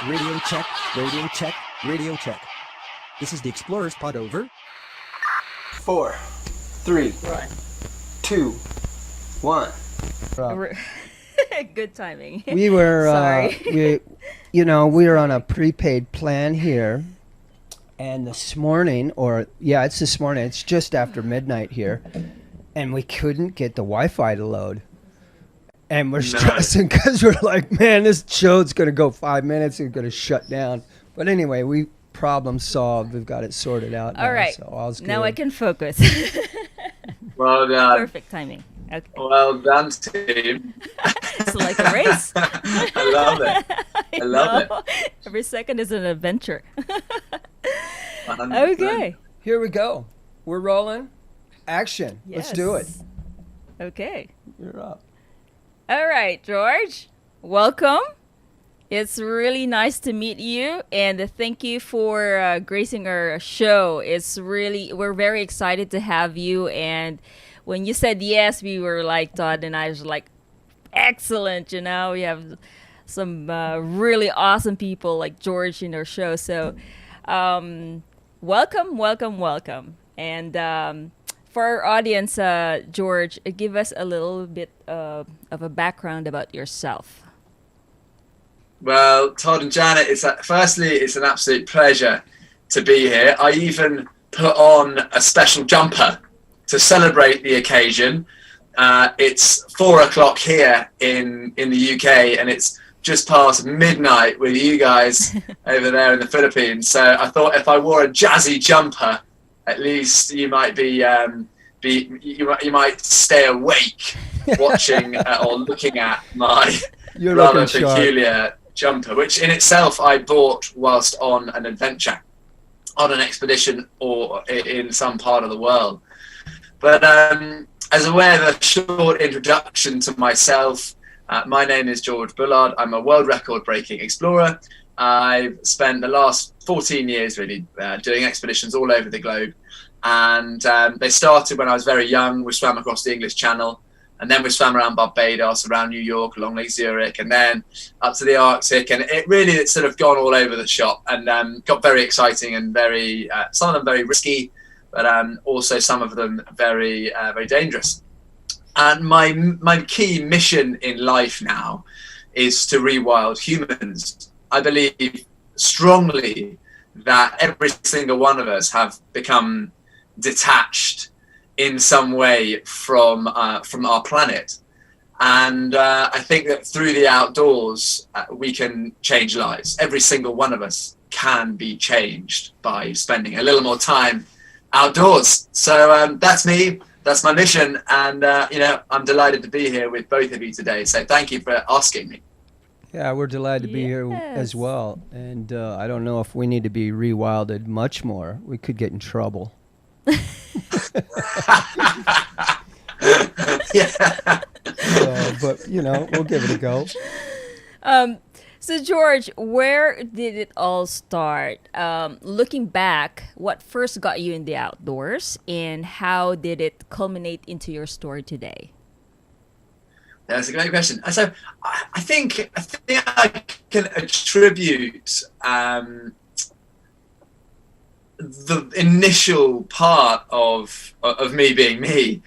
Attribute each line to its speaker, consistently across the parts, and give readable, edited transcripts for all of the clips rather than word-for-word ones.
Speaker 1: Radio check, radio check, radio check. This is the Explorer's Pod over.
Speaker 2: 4, 3, 2, 1.
Speaker 3: Good timing.
Speaker 4: We were,
Speaker 3: Sorry.
Speaker 4: we were on a prepaid plan here, and this morning, it's this morning, it's just after midnight here, and we couldn't get the Wi-Fi to load. And we're stressing because we're like, man, this show's going to go 5 minutes and it's going to shut down. But anyway, problem solved. We've got it sorted out now.
Speaker 3: All right.
Speaker 4: So all's good.
Speaker 3: Now I can focus.
Speaker 2: Well done.
Speaker 3: Perfect timing. Okay.
Speaker 2: Well done, team.
Speaker 3: It's like a race.
Speaker 2: I love it. I love it.
Speaker 3: Every second is an adventure.
Speaker 2: 100%.
Speaker 3: Okay.
Speaker 4: Here we go. We're rolling. Action. Let's do it.
Speaker 3: Okay.
Speaker 4: You're up.
Speaker 3: All right, George. Welcome. It's really nice to meet you, and thank you for gracing our show. We're very excited to have you. And when you said yes, we were like, Todd and I was like, excellent. We have some really awesome people like George in our show. So, welcome. And for our audience, George, give us a little bit of a background about yourself.
Speaker 2: Well, Todd and Janet, firstly, it's an absolute pleasure to be here. I even put on a special jumper to celebrate the occasion. It's 4 o'clock here in the UK, and it's just past midnight with you guys over there in the Philippines. So I thought if I wore a jazzy jumper, at least you might you might stay awake watching or looking at my rather peculiar jumper, which in itself I bought whilst on an adventure, on an expedition or in some part of the world. But as a way of a short introduction to myself, my name is George Bullard. I'm a world record breaking explorer. I've spent the last 14 years really doing expeditions all over the globe. And they started when I was very young. We swam across the English Channel, and then we swam around Barbados, around New York, along Lake Zurich, and then up to the Arctic. And it's sort of gone all over the shop, and got very exciting and very, some of them very risky, but also some of them very, very dangerous. And my key mission in life now is to rewild humans. I believe strongly that every single one of us have become detached in some way from our planet, and I think that through the outdoors we can change lives. Every single one of us can be changed by spending a little more time outdoors. So that's me, that's my mission, and I'm delighted to be here with both of you today, so thank you for asking me.
Speaker 4: Yeah, we're delighted to be here as well, and I don't know if we need to be rewilded much more. We could get in trouble.
Speaker 2: Yeah.
Speaker 4: But we'll give it a go.
Speaker 3: So George, where did it all start? Looking back, what first got you in the outdoors, and how did it culminate into your story today?
Speaker 2: That's a great question. So I think I can attribute the initial part of me being me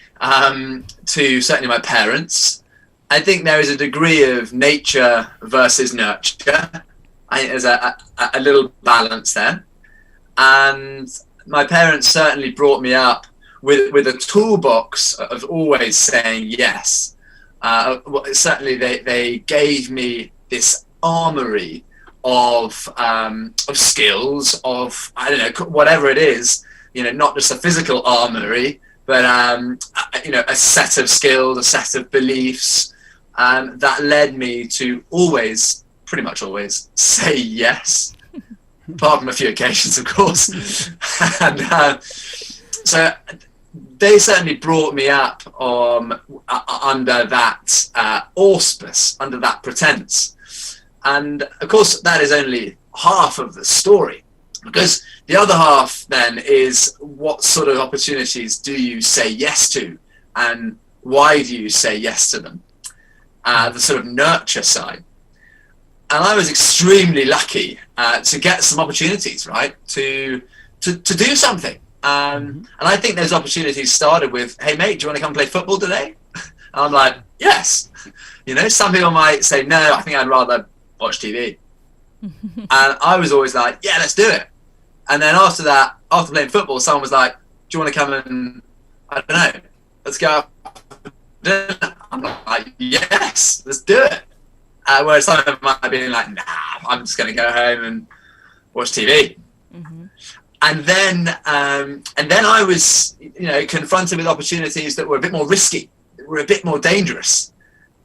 Speaker 2: to certainly my parents. I think there is a degree of nature versus nurture. I think there's a little balance there. And my parents certainly brought me up with a toolbox of always saying yes. Certainly they gave me this armory of skills, of, I don't know, whatever it is, not just a physical armory, but a set of skills, a set of beliefs that led me to pretty much always say yes, apart from a few occasions, of course. And so they certainly brought me up under that auspice, under that pretense. And of course, that is only half of the story, because the other half then is what sort of opportunities do you say yes to, and why do you say yes to them? The sort of nurture side. I was extremely lucky to get some opportunities, right, to do something. And I think those opportunities started with, hey mate, do you want to come play football today? And I'm like, yes. You know, some people might say, no, I think I'd rather watch TV. And I was always like, yeah, let's do it. And then after that, after playing football, someone was like, do you want to come and, I don't know, let's go out for dinner? I'm like, yes, let's do it. Whereas some of them might have been like, nah, I'm just going to go home and watch TV. And then I was, you know, confronted with opportunities that were a bit more risky, that were a bit more dangerous.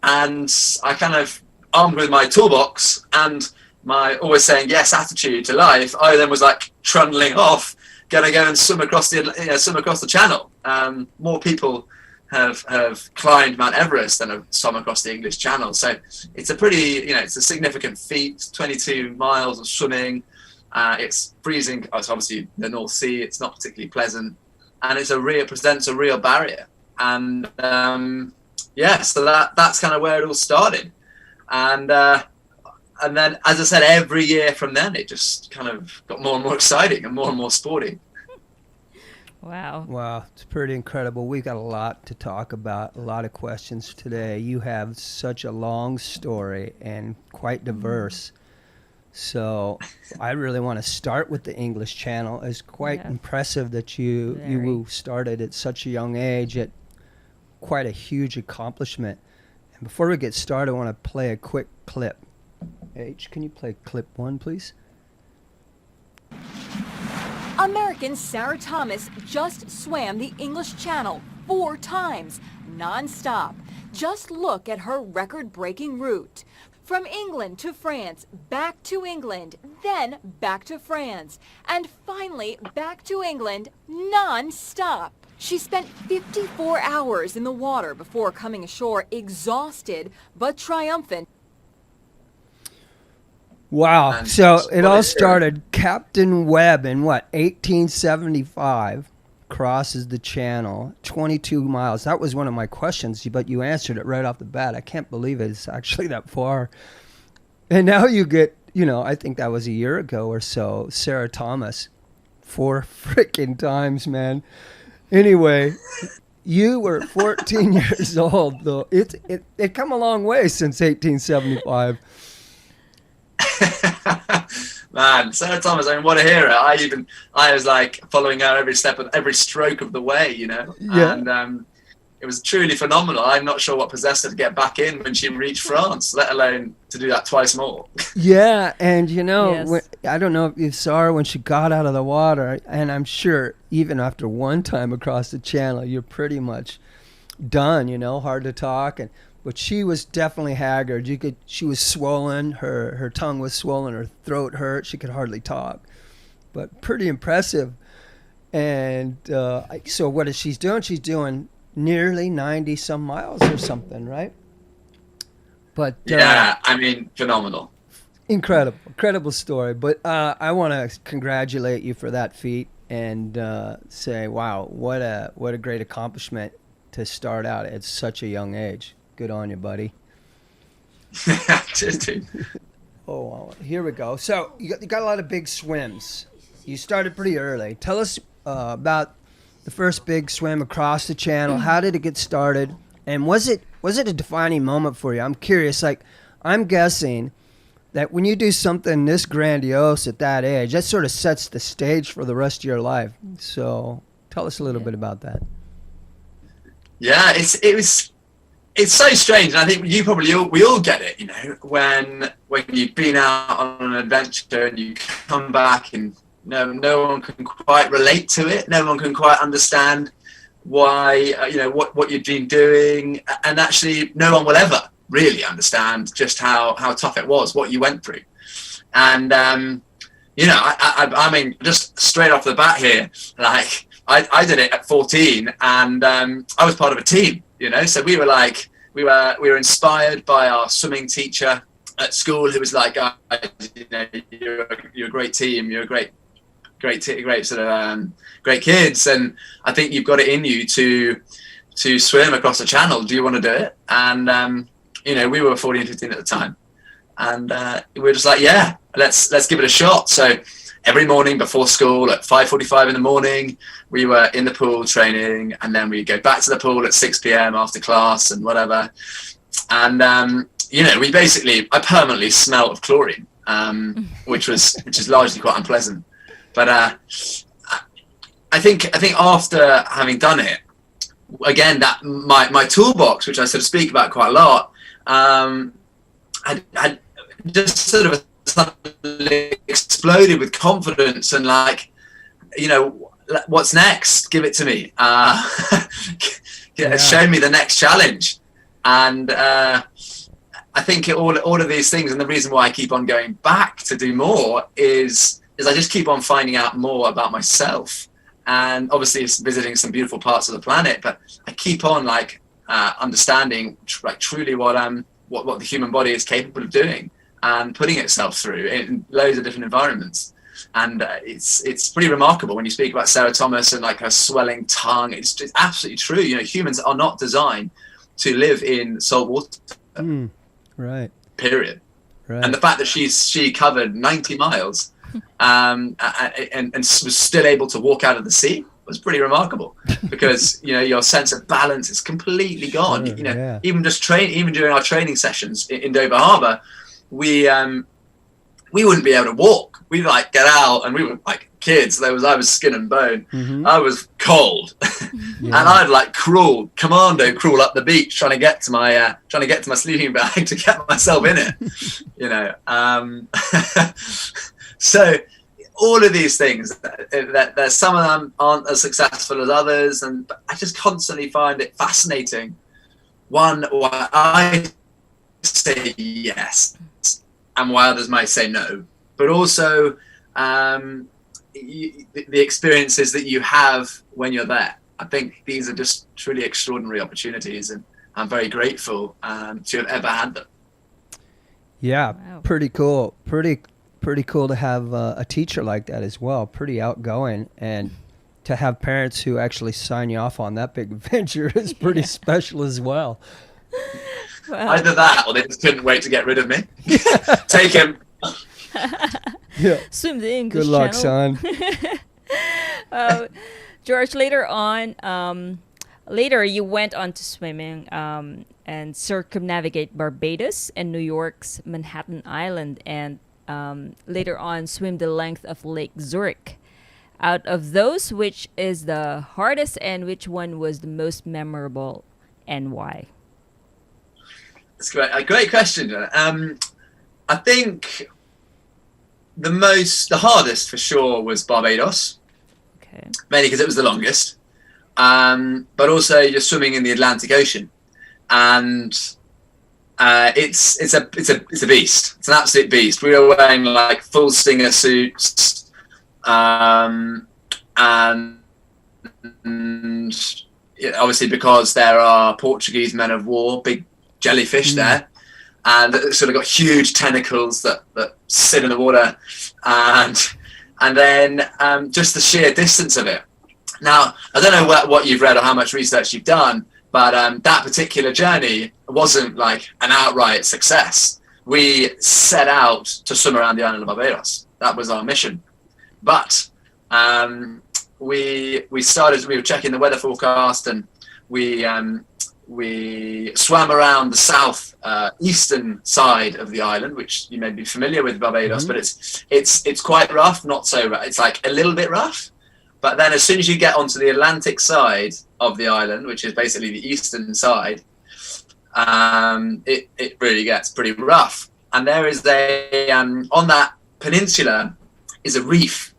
Speaker 2: And I kind of, armed with my toolbox and my always saying yes attitude to life, I then was like trundling off, gonna go and swim across the channel. More people have climbed Mount Everest than have swum across the English Channel. So it's a pretty, you know, it's a significant feat. 22 miles of swimming. It's freezing. It's obviously the North Sea. It's not particularly pleasant, and presents a real barrier. And so that's kind of where it all started. And then, as I said, every year from then, it just kind of got more and more exciting and more sporty.
Speaker 3: Wow,
Speaker 4: it's pretty incredible. We've got a lot to talk about, a lot of questions today. You have such a long story and quite diverse. So I really want to start with the English Channel. It's quite impressive that you started at such a young age, at quite a huge accomplishment. And before we get started, I want to play a quick clip. H, can you play clip 1, please?
Speaker 5: American Sarah Thomas just swam the English Channel 4 times, non-stop. Just look at her record-breaking route. From England to France, back to England, then back to France, and finally back to England non-stop. She spent 54 hours in the water before coming ashore exhausted but triumphant.
Speaker 4: Wow.
Speaker 2: And
Speaker 4: so it all started, Captain Webb in 1875 crosses the channel, 22 miles. That was one of my questions, but you answered it right off the bat. I can't believe it's actually that far. And now you get, you know, I think that was a year ago or so, Sarah Thomas, 4 freaking times, man. Anyway, you were 14 years old, though. It come a long way since 1875.
Speaker 2: Man, Sarah Thomas, I mean, what a hero. I was like following her every step of every stroke of the way, you know.
Speaker 4: Yeah.
Speaker 2: And it was truly phenomenal. I'm not sure what possessed her to get back in when she reached France, let alone to do that twice more.
Speaker 4: Yeah, and you know, I don't know if you saw her when she got out of the water, and I'm sure even after one time across the channel, you're pretty much done, you know, hard to talk. But she was definitely haggard. She was swollen. Her tongue was swollen. Her throat hurt. She could hardly talk. But pretty impressive. And so what is she doing? She's doing nearly 90 some miles or something, right? But
Speaker 2: yeah, I mean, phenomenal.
Speaker 4: Incredible story. But I want to congratulate you for that feat and say, wow, what a great accomplishment to start out at such a young age. Good on you, buddy.
Speaker 2: Cheers, dude.
Speaker 4: Oh, here we go. So you got a lot of big swims. You started pretty early. Tell us about the first big swim across the channel. How did it get started? And was it a defining moment for you? I'm curious. Like, I'm guessing that when you do something this grandiose at that age, that sort of sets the stage for the rest of your life. So tell us a little bit about that.
Speaker 2: Yeah, it's so strange, and I think we all get it, you know, when you've been out on an adventure and you come back and no one can quite relate to it, no one can quite understand why, you know, what you've been doing, and actually no one will ever really understand just how tough it was, what you went through. And you know, I mean, just straight off the bat here, like I did it at 14, and I was part of a team. You know, so we were inspired by our swimming teacher at school, who was like, you know, you're a great team, you're a great sort of great kids, and I think you've got it in you to swim across the channel. Do you want to do it? And you know, we were 14, 15 at the time, And we were just like, yeah, let's give it a shot. So every morning before school at 5:45 in the morning, we were in the pool training, and then we'd go back to the pool at 6 p.m. after class and whatever. And I permanently smelled of chlorine, which is largely quite unpleasant. But I think after having done it, again, that my toolbox, which I sort of speak about quite a lot, had just sort of suddenly exploded with confidence and like, what's next? Give it to me. Show me the next challenge. And I think all of these things, and the reason why I keep on going back to do more is I just keep on finding out more about myself. And obviously it's visiting some beautiful parts of the planet, but I keep on understanding truly what the human body is capable of doing and putting itself through in loads of different environments. And it's pretty remarkable when you speak about Sarah Thomas and like her swelling tongue. It's just absolutely true. Humans are not designed to live in salt water.
Speaker 4: Right.
Speaker 2: Period.
Speaker 4: Right.
Speaker 2: And the fact that she covered 90 miles and was still able to walk out of the sea was pretty remarkable, because your sense of balance is completely gone.
Speaker 4: Sure,
Speaker 2: Even during our training sessions in Dover Harbour, we wouldn't be able to walk. We'd get out, and we were like kids. I was skin and bone.
Speaker 4: Mm-hmm.
Speaker 2: I was cold, and I'd commando crawl up the beach trying to get to my sleeping bag to get myself in it. So all of these things, that some of them aren't as successful as others, and I just constantly find it fascinating. One, why I say yes, and why others might say no, but also the experiences that you have when you're there. I think these are just truly extraordinary opportunities, and I'm very grateful to have ever had them.
Speaker 4: Yeah,
Speaker 3: Wow.
Speaker 4: Pretty cool. Pretty cool to have a teacher like that as well. Pretty outgoing, and to have parents who actually sign you off on that big adventure is pretty special as well.
Speaker 3: Wow.
Speaker 2: Either that, or they just couldn't wait to get rid of me. Take him.
Speaker 4: Yeah.
Speaker 3: Swim the English
Speaker 4: Good luck,
Speaker 3: Channel.
Speaker 4: son.
Speaker 3: George, later you went on to swimming and circumnavigate Barbados and New York's Manhattan Island, and later on swim the length of Lake Zurich. Out of those, which is the hardest and which one was the most memorable, and why?
Speaker 2: That's a great question. I think the hardest for sure was Barbados,
Speaker 3: Okay.
Speaker 2: mainly because it was the longest, but also you're swimming in the Atlantic Ocean, and it's a beast. It's an absolute beast. We were wearing full stinger suits, and obviously because there are Portuguese men of war, big jellyfish there, and it's sort of got huge tentacles that sit in the water, and then just the sheer distance of it. Now, I don't know what you've read or how much research you've done, but that particular journey wasn't an outright success. We set out to swim around the island of Barbados. That was our mission. But we were checking the weather forecast, and we swam around the south eastern side of the island, which you may be familiar with Barbados, but it's quite rough, not so rough. It's a little bit rough. But then as soon as you get onto the Atlantic side of the island, which is basically the eastern side, it really gets pretty rough. And there is on that peninsula is a reef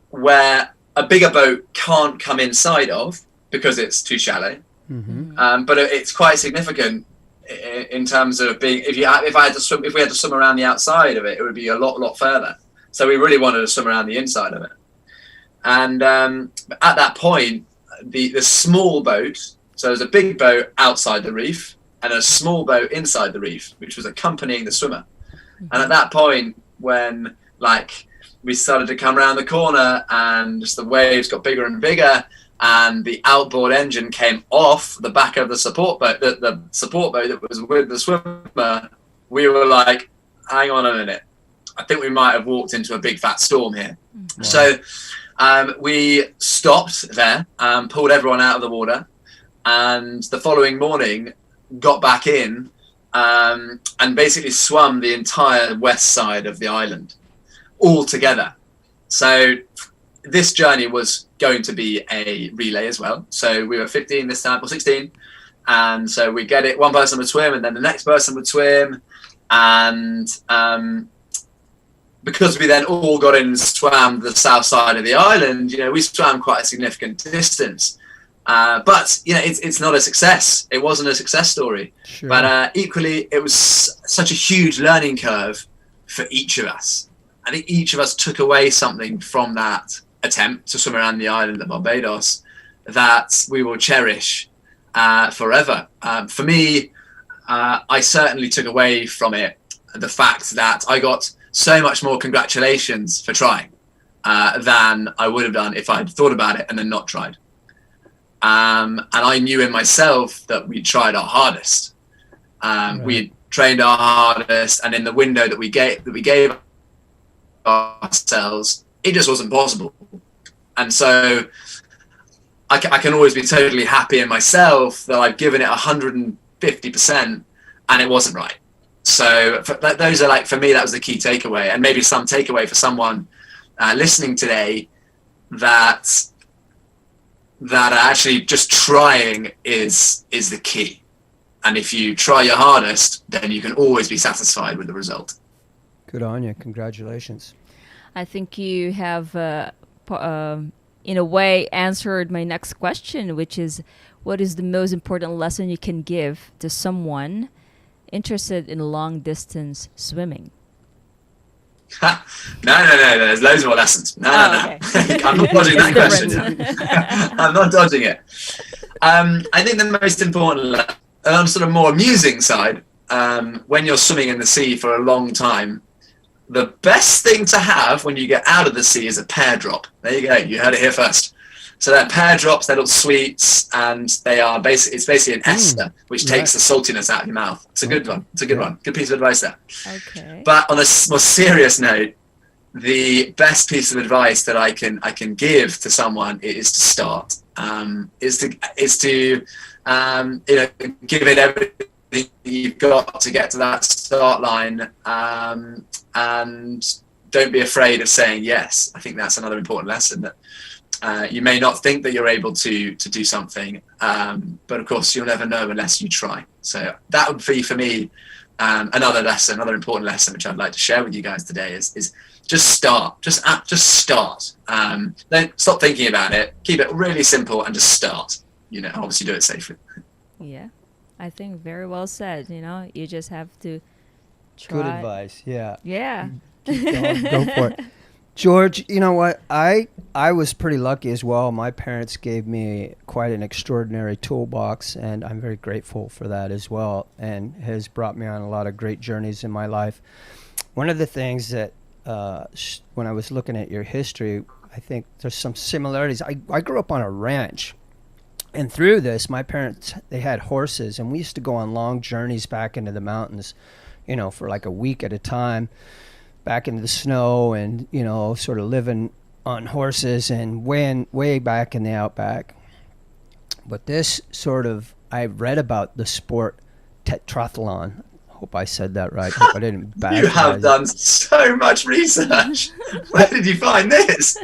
Speaker 2: where a bigger boat can't come inside of because it's too shallow.
Speaker 4: Mm-hmm.
Speaker 2: But it's quite significant in terms of being, if we had to swim around the outside of it, it would be a lot further. So we really wanted to swim around the inside of it. And at that point, the small boat, so there's a big boat outside the reef and a small boat inside the reef, which was accompanying the swimmer. And at that point, when we started to come around the corner and just the waves got bigger and bigger, and the outboard engine came off the back of the support boat, the support boat that was with the swimmer, we were like, hang on a minute. I think we might have walked into a big fat storm here. So we stopped there, pulled everyone out of the water, and the following morning got back in and basically swam the entire west side of the island all together. So this journey was going to be a relay as well. So we were 15 this time, or 16. And so we get it, one person would swim and then the next person would swim. And because we then all got in and swam the south side of the island, you know, we swam quite a significant distance. But, you know, it's not a success. It wasn't a success story.
Speaker 4: Sure.
Speaker 2: But equally, it was such a huge learning curve for each of us. I think each of us took away something from that attempt to swim around the island of Barbados that we will cherish forever. For me, I certainly took away from it the fact that I got so much more congratulations for trying than I would have done if I'd thought about it and then not tried. And I knew in myself that we tried our hardest. We trained our hardest, and in the window that we gave ourselves, it just wasn't possible. And so I can always be totally happy in myself that I've given it 150% and it wasn't right. So those are, like, for me, that was the key takeaway, and maybe some takeaway for someone listening today, that actually just trying is the key. And if you try your hardest, then you can always be satisfied with the result.
Speaker 4: Good on you. Congratulations.
Speaker 3: I think you have, in a way, answered my next question, which is, what is the most important lesson you can give to someone interested in long-distance swimming?
Speaker 2: No. There's loads more lessons. No.
Speaker 3: Okay.
Speaker 2: I'm not dodging that
Speaker 3: It's
Speaker 2: question. I'm not dodging it. I think the most important, on sort of more amusing side, when you're swimming in the sea for a long time, the best thing to have when you get out of the sea is a pear drop. There you go. You heard it here first. So that pear drops, they're little sweets, and it's basically an ester, which takes the saltiness out of your mouth. It's a good one. It's a good one. Good piece of advice there.
Speaker 3: Okay.
Speaker 2: But on a more serious note, the best piece of advice that I can give to someone is to start. Is to give it everything you've got to get to that start line, and don't be afraid of saying yes. I think that's another important lesson, that you may not think that you're able to do something, but of course you'll never know unless you try. So that would be, for me, another important lesson which I'd like to share with you guys today is just start. Just start. Don't stop thinking about it. Keep it really simple and just start. You know, obviously do it safely.
Speaker 3: Yeah, I think very well said. You know, you just have to try.
Speaker 4: Good advice. Yeah.
Speaker 3: Yeah.
Speaker 4: Keep going. Go for it. George, you know what? I was pretty lucky as well. My parents gave me quite an extraordinary toolbox, and I'm very grateful for that as well, and has brought me on a lot of great journeys in my life. One of the things that when I was looking at your history, I think there's some similarities. I grew up on a ranch, and through this, my parents, they had horses, and we used to go on long journeys back into the mountains, you know, for like a week at a time, back into the snow, and, you know, sort of living on horses and way back in the outback. But this sort of, I read about the sport Tetrathlon. Hope I said that right. Hope I didn't
Speaker 2: You have done so much research. Where did you find this?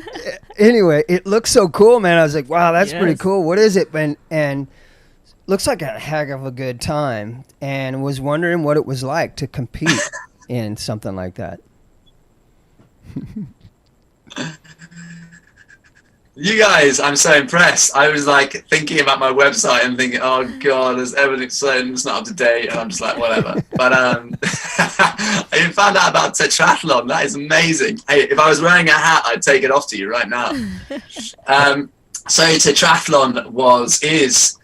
Speaker 4: Anyway, it looks so cool, man. I was like, wow, that's pretty
Speaker 3: Yes.
Speaker 4: cool. What is it? And looks like a heck of a good time, and was wondering what it was like to compete in something like that.
Speaker 2: You guys, I'm so impressed. I was like thinking about my website and thinking, oh god, there's everything saying it's not up to date, and I'm just like, whatever. But I found out about Tetrathlon. That is amazing. Hey, if I was wearing a hat, I'd take it off to you right now. So Tetrathlon is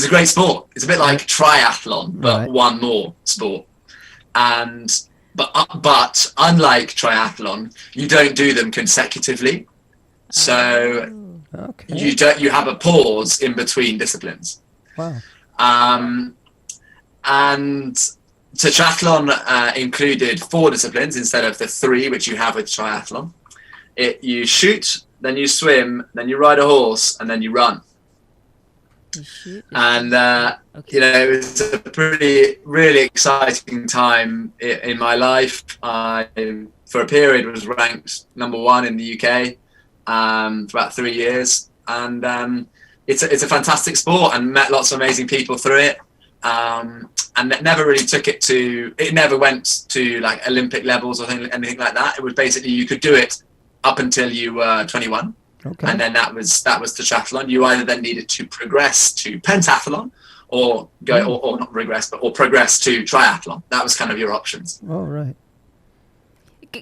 Speaker 2: a great sport. It's a bit like triathlon, but
Speaker 4: Right.
Speaker 2: one more sport. But unlike triathlon, you don't do them consecutively. So
Speaker 4: Okay.
Speaker 2: you have a pause in between disciplines.
Speaker 4: Wow.
Speaker 2: And Tetrathlon included 4 disciplines instead of the 3 which you have with triathlon. You shoot, then you swim, then you ride a horse, and then you run.
Speaker 3: You shoot,
Speaker 2: And
Speaker 3: okay.
Speaker 2: you know, it was a really exciting time in my life. I, for a period, was ranked #1 in the UK for about 3 years, and it's a fantastic sport, and met lots of amazing people through it. And it never really it never went to like Olympic levels or anything like that. It was basically, you could do it up until you were 21.
Speaker 4: Okay.
Speaker 2: And then that was Tetrathlon. You either then needed to progress to pentathlon or go, or not regress, or progress to triathlon. That was kind of your options.
Speaker 4: Oh, right.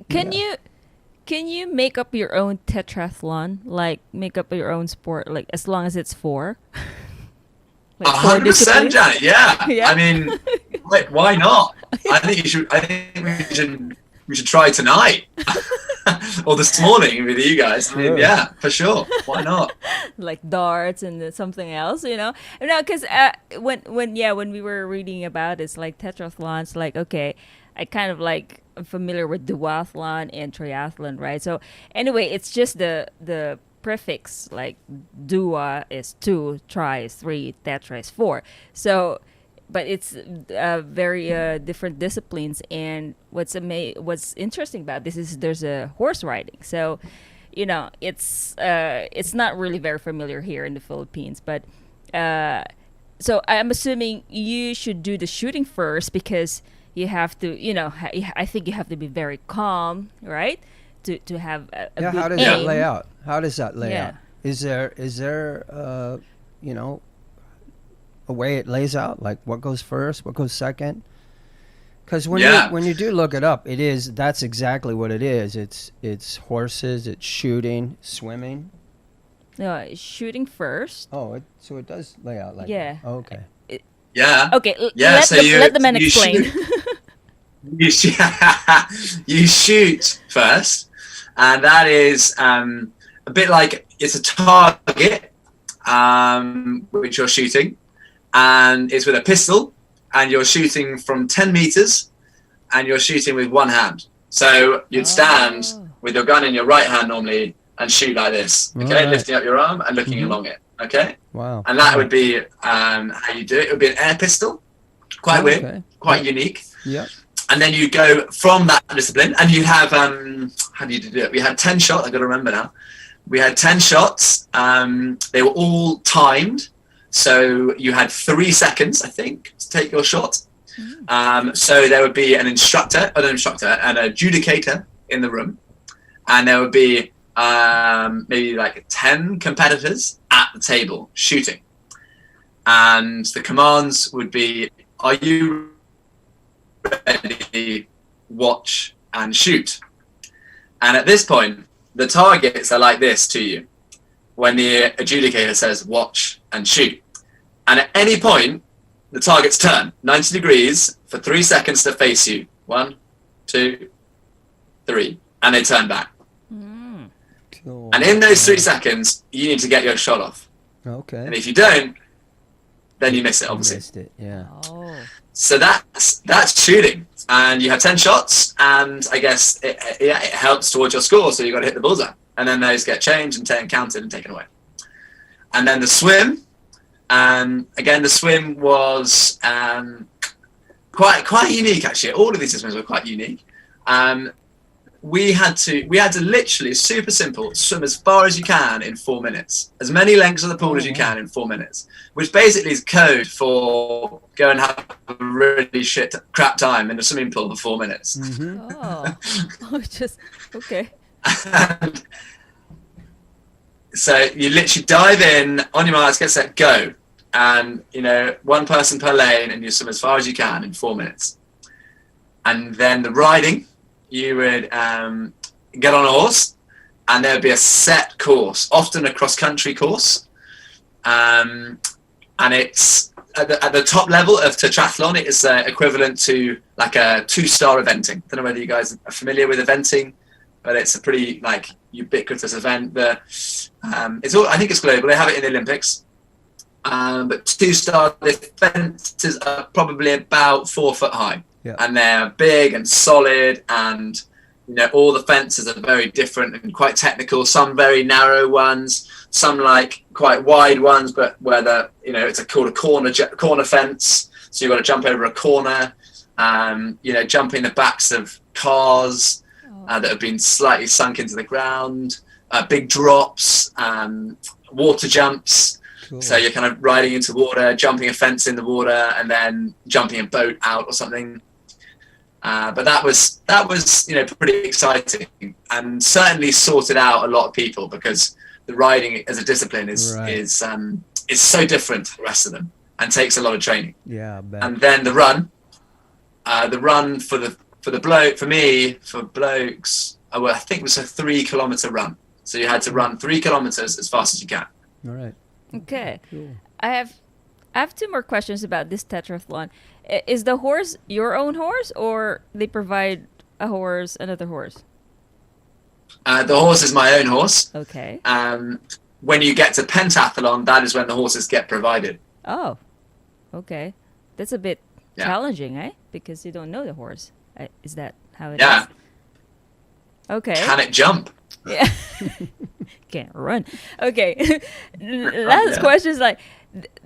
Speaker 3: Can you make up your own tetrathlon? Like make up your own sport, like as long as it's 4? Like 4
Speaker 2: 100%,
Speaker 3: disciplines?
Speaker 2: Janet. Yeah.
Speaker 3: Yeah.
Speaker 2: I mean, why not? I think we should try tonight or this morning with you guys. I mean,
Speaker 4: Sure.
Speaker 2: yeah, for sure. Why not?
Speaker 3: Like darts and something else, you know? No, because when we were reading about it's like tetrathlons, like okay, I kind of like I'm familiar with duathlon and triathlon, right? So anyway, it's just the prefix, like dua is 2, tri is 3, tetra is 4. So but it's very different disciplines, and what's interesting about this is there's a horse riding. So you know, it's not really very familiar here in the Philippines, but so I'm assuming you should do the shooting first, because you have to, you know, I think you have to be very calm, right, to have a
Speaker 4: Yeah,
Speaker 3: good
Speaker 4: how does
Speaker 3: aim.
Speaker 4: that lay out? How does that lay
Speaker 3: Yeah.
Speaker 4: out? Is there you know, a way it lays out, like what goes first, what goes second? Because when you do look it up, that's exactly what it is. It's horses, it's shooting, swimming.
Speaker 3: No, shooting first.
Speaker 4: Oh, so it does lay out like
Speaker 3: Yeah.
Speaker 4: that. Oh, okay.
Speaker 2: Yeah.
Speaker 3: Okay,
Speaker 2: Yeah,
Speaker 3: let
Speaker 2: so
Speaker 3: the man
Speaker 2: you
Speaker 3: explain.
Speaker 2: You shoot first, and that is a bit like, it's a target which you're shooting, and it's with a pistol, and you're shooting from 10 meters, and you're shooting with one hand. So you'd stand with your gun in your right hand normally and shoot like this, okay,
Speaker 4: Right.
Speaker 2: lifting up your arm and looking along it, okay?
Speaker 4: Wow.
Speaker 2: And that would be how you do it. It would be an air pistol, quite weird,
Speaker 4: Okay.
Speaker 2: quite unique.
Speaker 4: Yep.
Speaker 2: And then you go from that discipline, and you have how do you do it? We had 10 shots. I've got to remember now. We had 10 shots. They were all timed, so you had 3 seconds, I think, to take your shot. So there would be an instructor, an adjudicator in the room, and there would be maybe like 10 competitors at the table shooting. And the commands would be, are you ready, watch, and shoot? And at this point, the targets are like this to you when the adjudicator says watch and shoot. And at any point, the targets turn 90 degrees for 3 seconds to face you. 1, 2, 3. And they turn back.
Speaker 4: Cool.
Speaker 2: And in those 3 seconds, you need to get your shot off. And
Speaker 4: Okay.
Speaker 2: if you don't, then you miss it, obviously.
Speaker 4: Missed it. Yeah.
Speaker 3: Oh.
Speaker 2: So that's shooting. And you have 10 shots, and I guess it helps towards your score, so you've got to hit the bullseye. And then those get changed and counted and taken away. And then the swim, again, the swim was quite unique, actually. All of these swims were quite unique. We had to literally, super simple, swim as far as you can in 4 minutes, as many lengths of the pool as you can in 4 minutes, which basically is code for go and have a really crap time in a swimming pool for 4 minutes.
Speaker 3: Oh, just okay.
Speaker 2: And so you literally dive in, on your marks, get set, go, and you know, one person per lane, and you swim as far as you can in 4 minutes. And then the riding, you would get on a horse, and there would be a set course, often a cross-country course, and it's at the top level of Tetrathlon. It is equivalent to like a 2-star eventing. I don't know whether you guys are familiar with eventing, but it's a pretty like ubiquitous event. It's all, I think it's global. They have it in the Olympics, but 2-star, the fences are probably about 4 foot high.
Speaker 4: Yeah.
Speaker 2: and they're big and solid, and all the fences are very different and quite technical. Some very narrow ones, some like quite wide ones, but where it's called a corner fence. So you've got to jump over a corner, jumping the backs of cars that have been slightly sunk into the ground, big drops, water jumps.
Speaker 4: Cool.
Speaker 2: So you're kind of riding into water, jumping a fence in the water, and then jumping a boat out or something. But that was pretty exciting, and certainly sorted out a lot of people, because the riding as a discipline is so different to the rest of them and takes a lot of training.
Speaker 4: Yeah, I bet.
Speaker 2: And then the run for blokes, I think it was a 3 kilometer run. So you had to run 3 kilometers as fast as you can.
Speaker 4: All right.
Speaker 3: Okay.
Speaker 4: Cool.
Speaker 3: I have 2 more questions about this tetrathlon. Is the horse your own horse, or they provide another horse?
Speaker 2: The horse is my own horse.
Speaker 3: Okay.
Speaker 2: When you get to pentathlon, that is when the horses get provided.
Speaker 3: Oh, okay. That's a bit challenging, eh? Because you don't know the horse. Is that how it is?
Speaker 2: Yeah.
Speaker 3: Okay.
Speaker 2: Can it jump?
Speaker 3: Yeah. Can't run. Okay. Last question is like,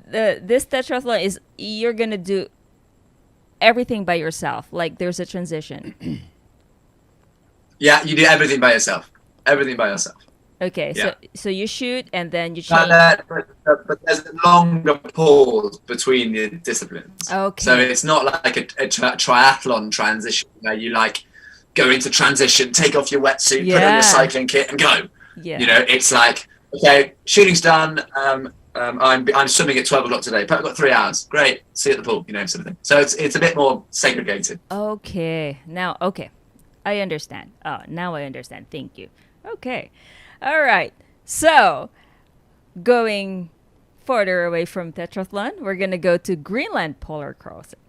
Speaker 3: this tetrathlon is, you're gonna do everything by yourself. Like, there's a transition.
Speaker 2: Yeah, you do everything by yourself. Everything by yourself.
Speaker 3: Okay.
Speaker 2: Yeah.
Speaker 3: So you shoot and then you change.
Speaker 2: But there's a longer pause between the disciplines.
Speaker 3: Okay.
Speaker 2: So it's not like a triathlon transition where you like go into transition, take off your wetsuit, put on your cycling kit, and go.
Speaker 3: Yeah.
Speaker 2: It's like, okay, shooting's done. I'm swimming at 12 o'clock today. I've got 3 hours. Great. See you at the pool. Sort of thing. So it's a bit more segregated.
Speaker 3: Okay. Now, okay. I understand. Oh, now I understand. Thank you. Okay. All right. So, going further away from Tetrathlon, we're going to go to Greenland polar crossing.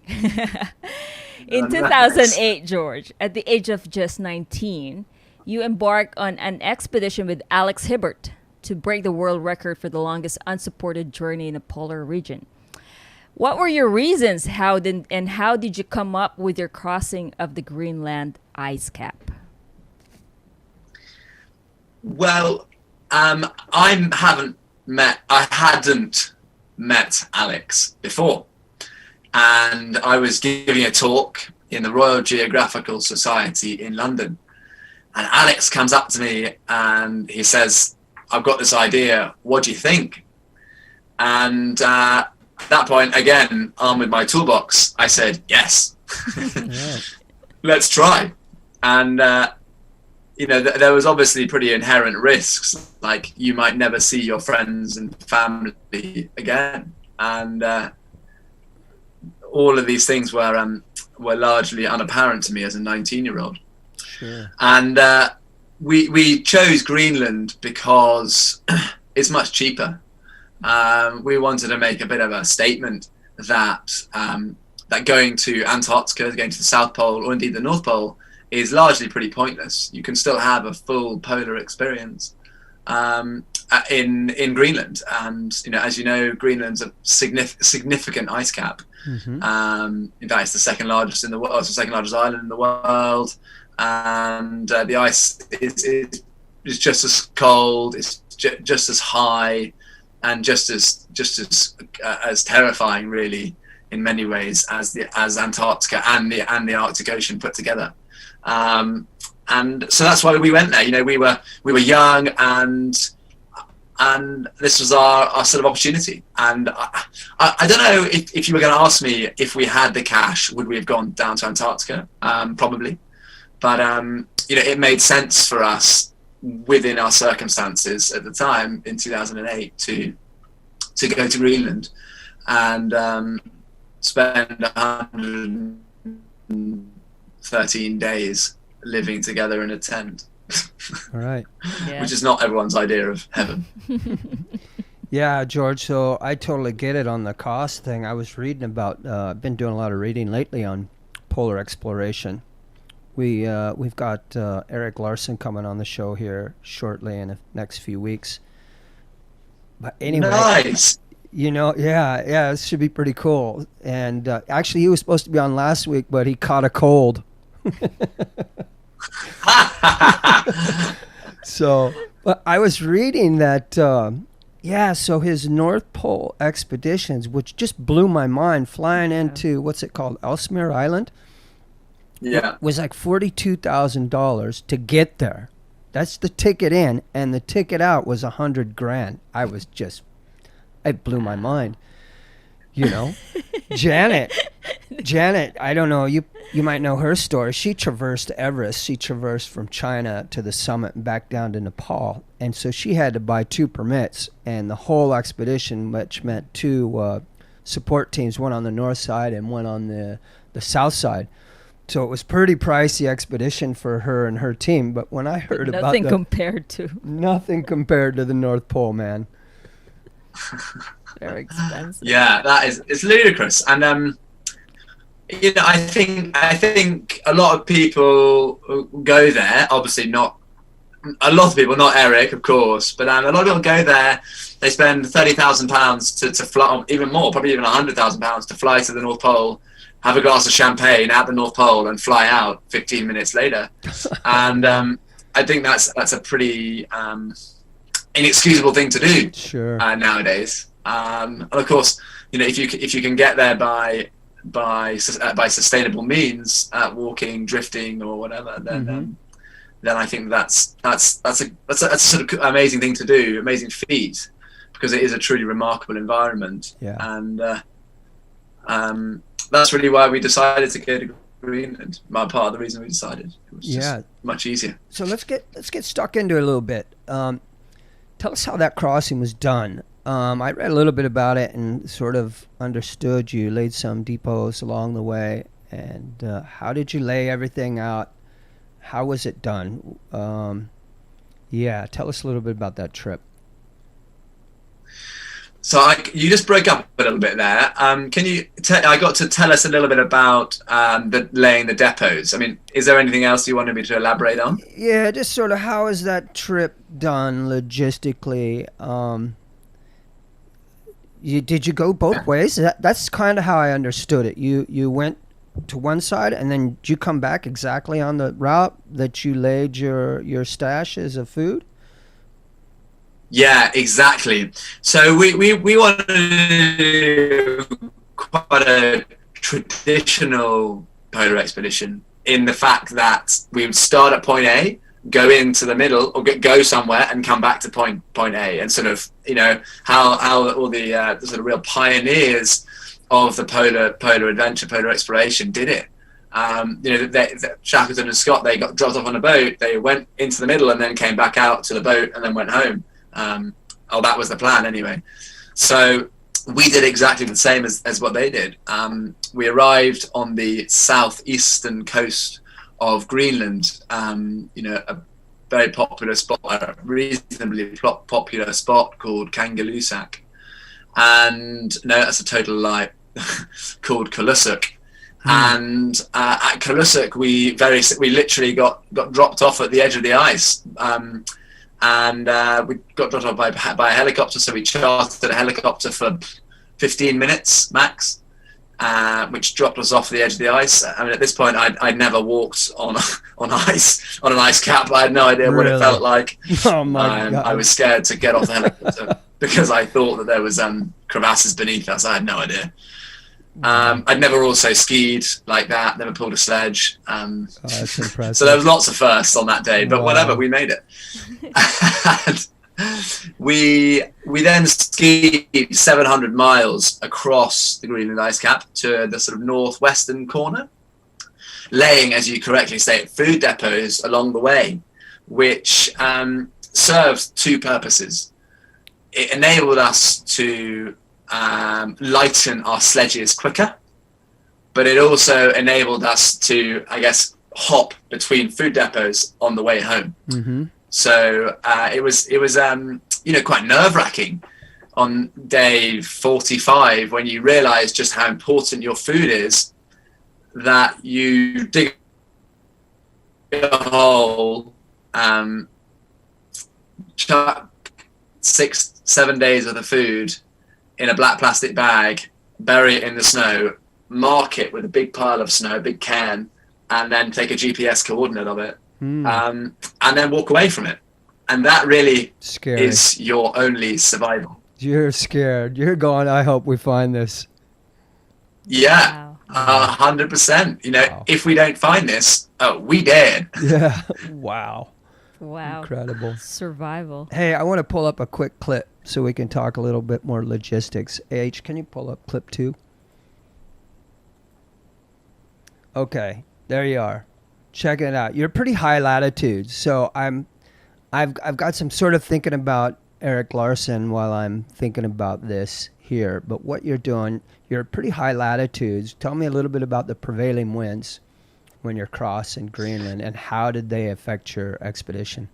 Speaker 3: In 2008, George, at the age of just 19, you embarked on an expedition with Alex Hibbert to break the world record for the longest unsupported journey in the polar region. What were your reasons? How did you come up with your crossing of the Greenland ice cap?
Speaker 2: Well, I hadn't met Alex before, and I was giving a talk in the Royal Geographical Society in London, and Alex comes up to me and he says, "I've got this idea. What do you think?" And at that point, again, armed with my toolbox, I said, "Yes, let's try." And there was obviously pretty inherent risks, like you might never see your friends and family again, and all of these things were largely unapparent to me as a 19-year-old.
Speaker 4: Sure.
Speaker 2: And we chose Greenland because it's much cheaper. We wanted to make a bit of a statement that going to Antarctica, going to the South Pole, or indeed the North Pole, is largely pretty pointless. You can still have a full polar experience in Greenland, and as you know, Greenland's a significant ice cap.
Speaker 4: Mm-hmm.
Speaker 2: In fact, it's the second largest in the world. It's the second largest island in the world, and the ice is just as cold. It's just as high, and just as terrifying, really, in many ways, as Antarctica and the Arctic Ocean put together. And so that's why we went there. We were young, and this was our sort of opportunity. And I don't know if you were going to ask me if we had the cash, would we have gone down to Antarctica? Probably, but it made sense for us within our circumstances at the time in 2008 to go to Greenland and spend 113 days living together in a tent.
Speaker 4: All right.
Speaker 3: Yeah.
Speaker 2: Which is not everyone's idea of heaven.
Speaker 4: Yeah, George, so I totally get it on the cost thing. I was reading about, I've been doing a lot of reading lately on polar exploration. We've got Eric Larson coming on the show here shortly in the next few weeks. But anyway,
Speaker 2: Nice.
Speaker 4: Yeah, this should be pretty cool. And actually, he was supposed to be on last week, but he caught a cold. So, but I was reading that, so his North Pole expeditions, which just blew my mind, flying into, what's it called, Ellesmere Island?
Speaker 2: Yeah.
Speaker 4: Was like $42,000 to get there. That's the ticket in, and the ticket out was $100,000. It blew my mind. Janet, I don't know, you might know her story. She traversed Everest. She traversed from China to the summit and back down to Nepal. And so she had to buy 2 permits, and the whole expedition, which meant 2 support teams, one on the north side and one on the south side. So it was pretty pricey expedition for her and her team. But when I heard about
Speaker 3: nothing compared to
Speaker 4: the North Pole, man.
Speaker 3: Very expensive.
Speaker 2: Yeah, it's ludicrous. And I think a lot of people go there. Obviously, not a lot of people, not Eric, of course, but a lot of people go there. They spend £30,000 to fly, even more, probably even £100,000 to fly to the North Pole, have a glass of champagne at the North Pole, and fly out 15 minutes later. And I think that's a pretty inexcusable thing to do.
Speaker 4: Sure.
Speaker 2: Nowadays. And of course, if you can get there by sustainable means, walking, drifting, or whatever, then I think that's a sort of amazing thing to do, amazing feat, because it is a truly remarkable environment.
Speaker 4: Yeah.
Speaker 2: And that's really why we decided to go to Greenland. Part of the reason we decided, it was just much easier.
Speaker 4: So let's get stuck into it a little bit. Tell us how that crossing was done. I read a little bit about it and sort of understood you laid some depots along the way. And how did you lay everything out? How was it done? Tell us a little bit about that trip.
Speaker 2: So you just broke up a little bit there. Can you? I got to tell us a little bit about laying the depots. I mean, is there anything else you wanted me to elaborate on?
Speaker 4: Yeah, just sort of how is that trip done logistically? Did you go both ways? That's kind of how I understood it. You went to one side, and then did you come back exactly on the route that you laid your stashes of food?
Speaker 2: Yeah, exactly. So we wanted to do quite a traditional polar expedition, in the fact that we would start at point A, go into the middle, or go somewhere and come back to point A, and sort of how all the sort of real pioneers of the polar adventure, polar exploration did it. Shackleton and Scott, they got dropped off on a boat, they went into the middle and then came back out to the boat and then went home. That was the plan anyway. So we did exactly the same as what they did. We arrived on the southeastern coast of Greenland, a very popular spot, a reasonably popular spot called Kangerlussuaq. And no, that's a total lie, called Kulusuk. And at Kulusuk, we literally got dropped off at the edge of the ice. And we got dropped off by a helicopter, so we chartered a helicopter for 15 minutes max, which dropped us off the edge of the ice. I mean, at this point, I'd never walked on ice, on an ice cap. I had no idea what it felt like.
Speaker 4: Oh my God.
Speaker 2: I was scared to get off the helicopter because I thought that there was crevasses beneath us. I had no idea. I'd never also skied like that, never pulled a sledge.
Speaker 4: That's impressive.
Speaker 2: So there was lots of firsts on that day, but whatever, we made it. And we then skied 700 miles across the Greenland ice cap to the sort of northwestern corner, laying, as you correctly state, food depots along the way, which served 2 purposes. It enabled us to lighten our sledges quicker, but it also enabled us to, I guess, hop between food depots on the way home. So it was quite nerve-wracking on day 45 when you realize just how important your food is, that you dig a hole, chuck 6-7 days of the food in a black plastic bag, bury it in the snow, mark it with a big pile of snow, a big can, and then take a GPS coordinate of it, and then walk away from it. And that really is your only survival.
Speaker 4: You're scared. You're going, I hope we find this.
Speaker 2: Yeah, 100%. You know, if we don't find this, we dead.
Speaker 4: Yeah. Wow.
Speaker 3: Wow.
Speaker 4: Incredible.
Speaker 3: Survival.
Speaker 4: Hey, I want to pull up a quick clip so we can talk a little bit more logistics. H, can you pull up clip 2? Okay, there you are. Check it out. You're pretty high latitude, so I've got some sort of thinking about Eric Larson while I'm thinking about this here. But what you're doing, you're at pretty high latitudes. Tell me a little bit about the prevailing winds when you're crossing Greenland, and how did they affect your expedition?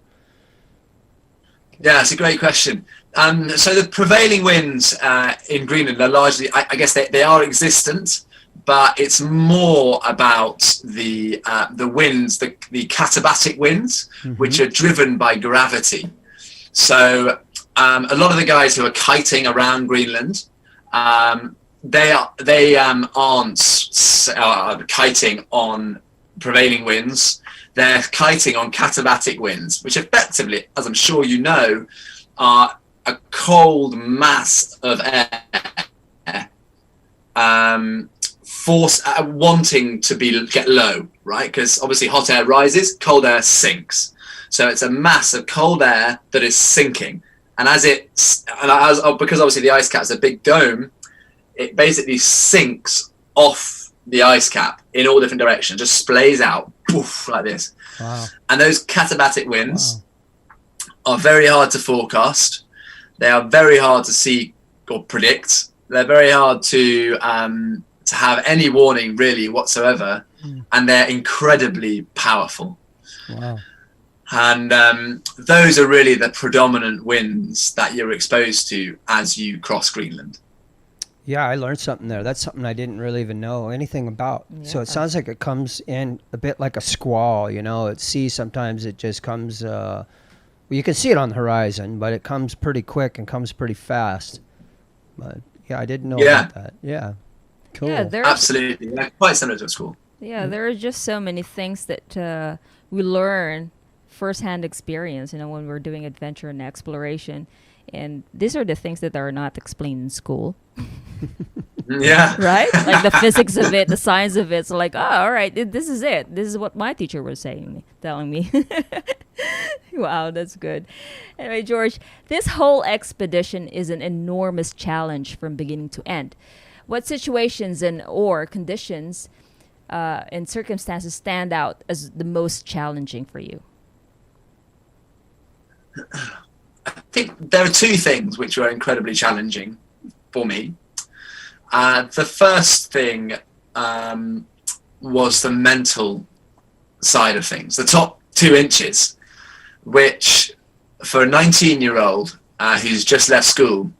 Speaker 2: Yeah, it's a great question. So the prevailing winds in Greenland are largely, I guess they are existent, but it's more about the winds, the katabatic winds, which are driven by gravity. So a lot of the guys who are kiting around Greenland, they aren't kiting on prevailing winds. They're kiting on katabatic winds, which effectively, as I'm sure you know, are a cold mass of air wanting to get low, right? Because obviously hot air rises, cold air sinks. So it's a mass of cold air that is sinking. And because obviously the ice cap is a big dome, it basically sinks off the ice cap in all different directions, just splays out, poof, like this.
Speaker 4: Wow.
Speaker 2: And those katabatic winds are very hard to forecast. They are very hard to see or predict. They're very hard to have any warning really whatsoever, and they're incredibly powerful.
Speaker 4: Wow.
Speaker 2: And those are really the predominant winds that you're exposed to as you cross Greenland.
Speaker 4: Yeah, I learned something there. That's something I didn't really even know anything about. Yeah. So it sounds like it comes in a bit like a squall, you know. At sea, sometimes it just comes, well, you can see it on the horizon, but it comes pretty quick and comes pretty fast. But yeah, I didn't know about that. Yeah, cool.
Speaker 3: Yeah,
Speaker 2: absolutely. Yeah, quite similar to a squall.
Speaker 3: Yeah, there are just so many things that we learn firsthand experience, you know, when we're doing adventure and exploration. And these are the things that are not explained in school.
Speaker 2: Yeah.
Speaker 3: Right? Like the physics of it, the science of it. It's like, oh, all right, this is it. This is what my teacher was telling me. Wow, that's good. Anyway, George, this whole expedition is an enormous challenge from beginning to end. What situations or conditions and circumstances stand out as the most challenging for you?
Speaker 2: I think there are two things which were incredibly challenging for me. The first thing was the mental side of things, the top 2 inches, which for a 19-year-old who's just left school,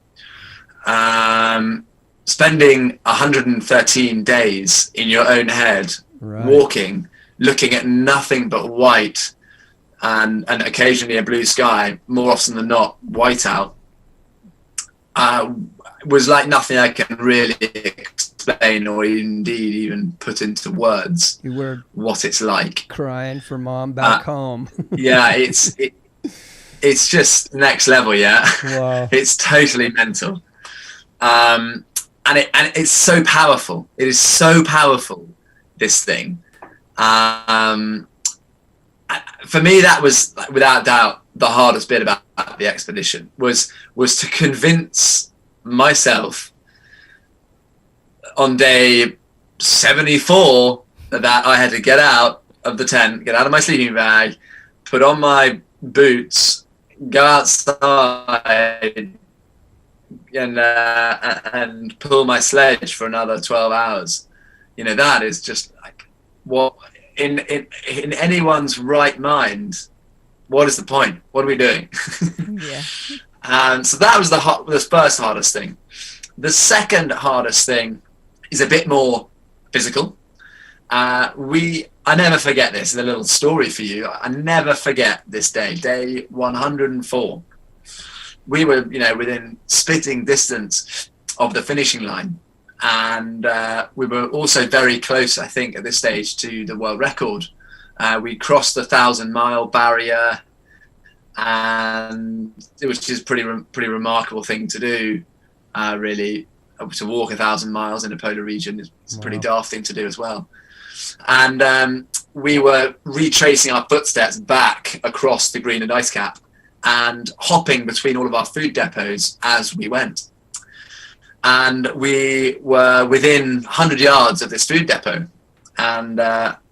Speaker 2: spending 113 days in your own head, walking, looking at nothing but white, and occasionally a blue sky, more often than not whiteout, was like nothing I can really explain or indeed even put into words.
Speaker 4: You were
Speaker 2: what it's like.
Speaker 4: Crying for mom back home.
Speaker 2: Yeah, it's just next level. Yeah,
Speaker 4: wow. It's
Speaker 2: totally mental, and it's so powerful. It is so powerful, this thing. For me, that was without doubt the hardest bit about the expedition was to convince myself on day 74 that I had to get out of the tent, get out of my sleeping bag, put on my boots, go outside, and pull my sledge for another 12 hours. You know, that is just like what. In anyone's right mind, what is the point? What are we doing?
Speaker 3: Yeah.
Speaker 2: So that was the first hardest thing. The second hardest thing is a bit more physical. I never forget this. A little story for you. I never forget this day 104. We were, within spitting distance of the finishing line. And we were also very close, I think, at this stage to the world record. We crossed the 1,000-mile barrier, and it was just pretty remarkable thing to do, really. To walk 1,000 miles in a polar region is a pretty daft thing to do as well. And we were retracing our footsteps back across the Greenland ice cap and hopping between all of our food depots as we went. And we were within 100 yards of this food depot. And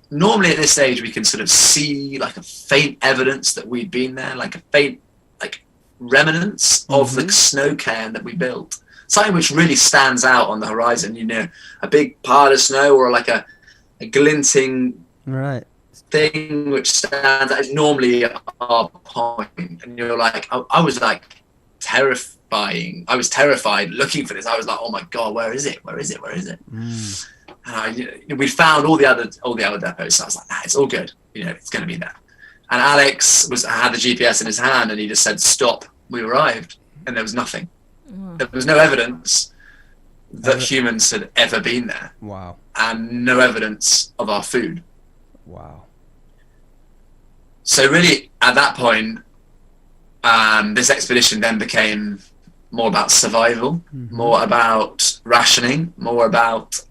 Speaker 2: normally at this stage, we can sort of see like a faint evidence that we'd been there, like a faint like remnants of the snow cairn that we built. Something which really stands out on the horizon, you know, a big pile of snow or like a glinting thing which stands out is normally our point. And you're like, I was like terrifying. I was terrified looking for this. I was like, oh my God, where is it? Where is it? Where is it? And we found all the other depots. So I was like, nah, it's all good. You know, it's going to be there. And Alex had the GPS in his hand and he just said, stop. We arrived and there was nothing. There was no evidence that humans had ever been there.
Speaker 4: Wow.
Speaker 2: And no evidence of our food.
Speaker 4: Wow.
Speaker 2: So really, at that point, this expedition then became more about survival, more about rationing, more about,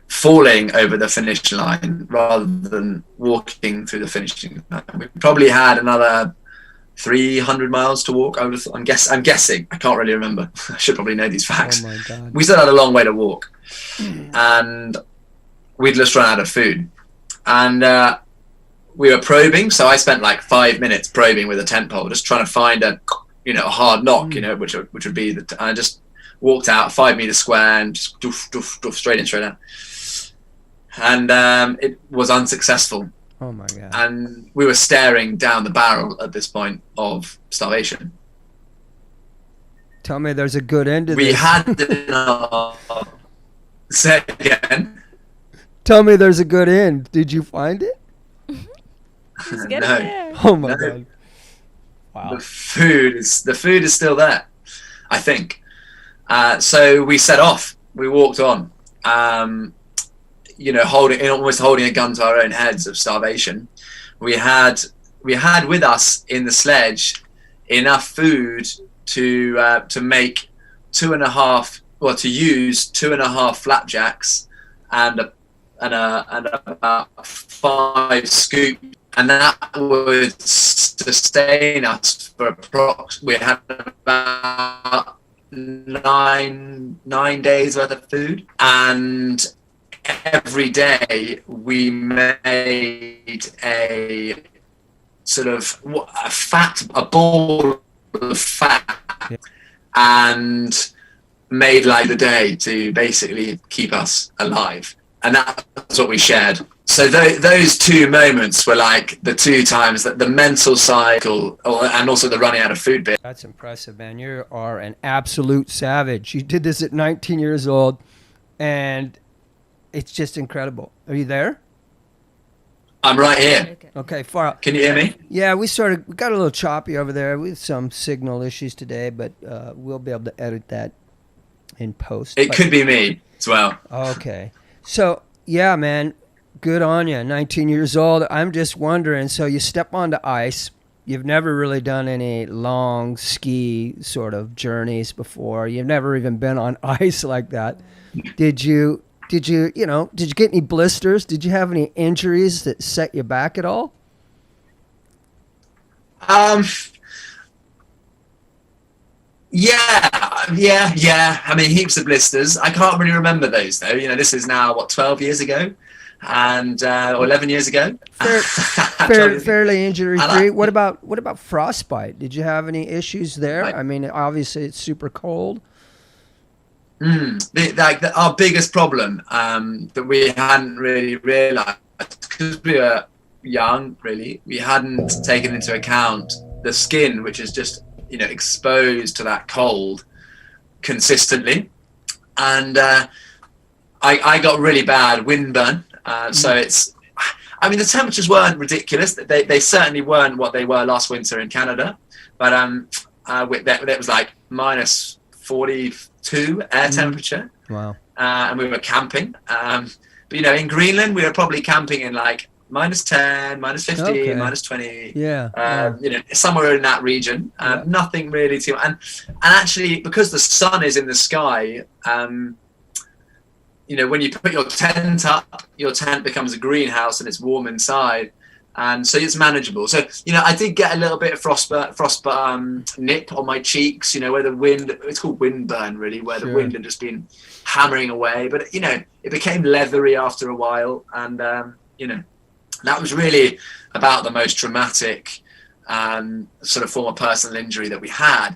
Speaker 2: falling over the finish line rather than walking through the finishing line. We probably had another 300 miles to walk. I'm guessing. I can't really remember. I should probably know these facts.
Speaker 4: Oh my God.
Speaker 2: We still had a long way to walk, and we'd just run out of food. And we were probing. So I spent like 5 minutes probing with a tent pole, just trying to find a hard knock, which would be I just walked out 5 meters square and just doof, doof, doof, straight in, straight out. And it was unsuccessful.
Speaker 4: Oh my God.
Speaker 2: And we were staring down the barrel at this point of starvation.
Speaker 4: Tell me there's a good end to
Speaker 2: We
Speaker 4: this.
Speaker 2: had enough. Say it again.
Speaker 4: Tell me there's a good end. Did you find it?
Speaker 3: He's getting
Speaker 2: No.
Speaker 3: there.
Speaker 4: Oh my
Speaker 2: No.
Speaker 4: God. Wow.
Speaker 2: The food is still there, I think. So we set off. We walked on. Almost holding a gun to our own heads of starvation. We had with us in the sledge enough food to make to use 2.5 flapjacks and about 5 scoops, and that would sustain us for we had about nine days worth of food. And every day we made a sort of a ball of fat and made like the day to basically keep us alive. And that's what we shared. So those 2 moments were like the 2 times that the mental cycle and also the running out of food bit.
Speaker 4: That's impressive, man. You are an absolute savage. You did this at 19 years old, and it's just incredible. Are you there?
Speaker 2: I'm right here.
Speaker 4: Okay, far out.
Speaker 2: Can you hear me?
Speaker 4: Yeah, we got a little choppy over there with some signal issues today, but we'll be able to edit that in post.
Speaker 2: It could be me as well.
Speaker 4: Okay. So, yeah, man, good on you. 19 years old. I'm just wondering, so you step onto ice. You've never really done any long ski sort of journeys before. You've never even been on ice like that. Did you get any blisters? Did you have any injuries that set you back at all?
Speaker 2: Yeah. I mean, heaps of blisters. I can't really remember those though. This is now 12 years ago, and or 11 years ago.
Speaker 4: Fairly injury free. What about frostbite? Did you have any issues there? I mean, obviously it's super cold.
Speaker 2: Our biggest problem that we hadn't really realized, because we were young, really, we hadn't taken into account the skin, which is just exposed to that cold consistently. And I got really bad windburn. So the temperatures weren't ridiculous. They certainly weren't what they were last winter in Canada, but it was like -4 42 air temperature.
Speaker 4: Wow.
Speaker 2: And we were camping. But you know, in Greenland, we were probably camping in like -10, -15,
Speaker 4: Okay.
Speaker 2: -20.
Speaker 4: Yeah.
Speaker 2: You know, somewhere in that region. Nothing really too. And actually, because the sun is in the sky, you know, when you put your tent up, your tent becomes a greenhouse and it's warm inside. And so it's manageable. So, you know, I did get a little bit of frostbite nip on my cheeks, you know, where the wind, it's called wind burn really, where the wind had just been hammering away. But, you know, it became leathery after a while. And, you know, that was really about the most dramatic sort of form of personal injury that we had.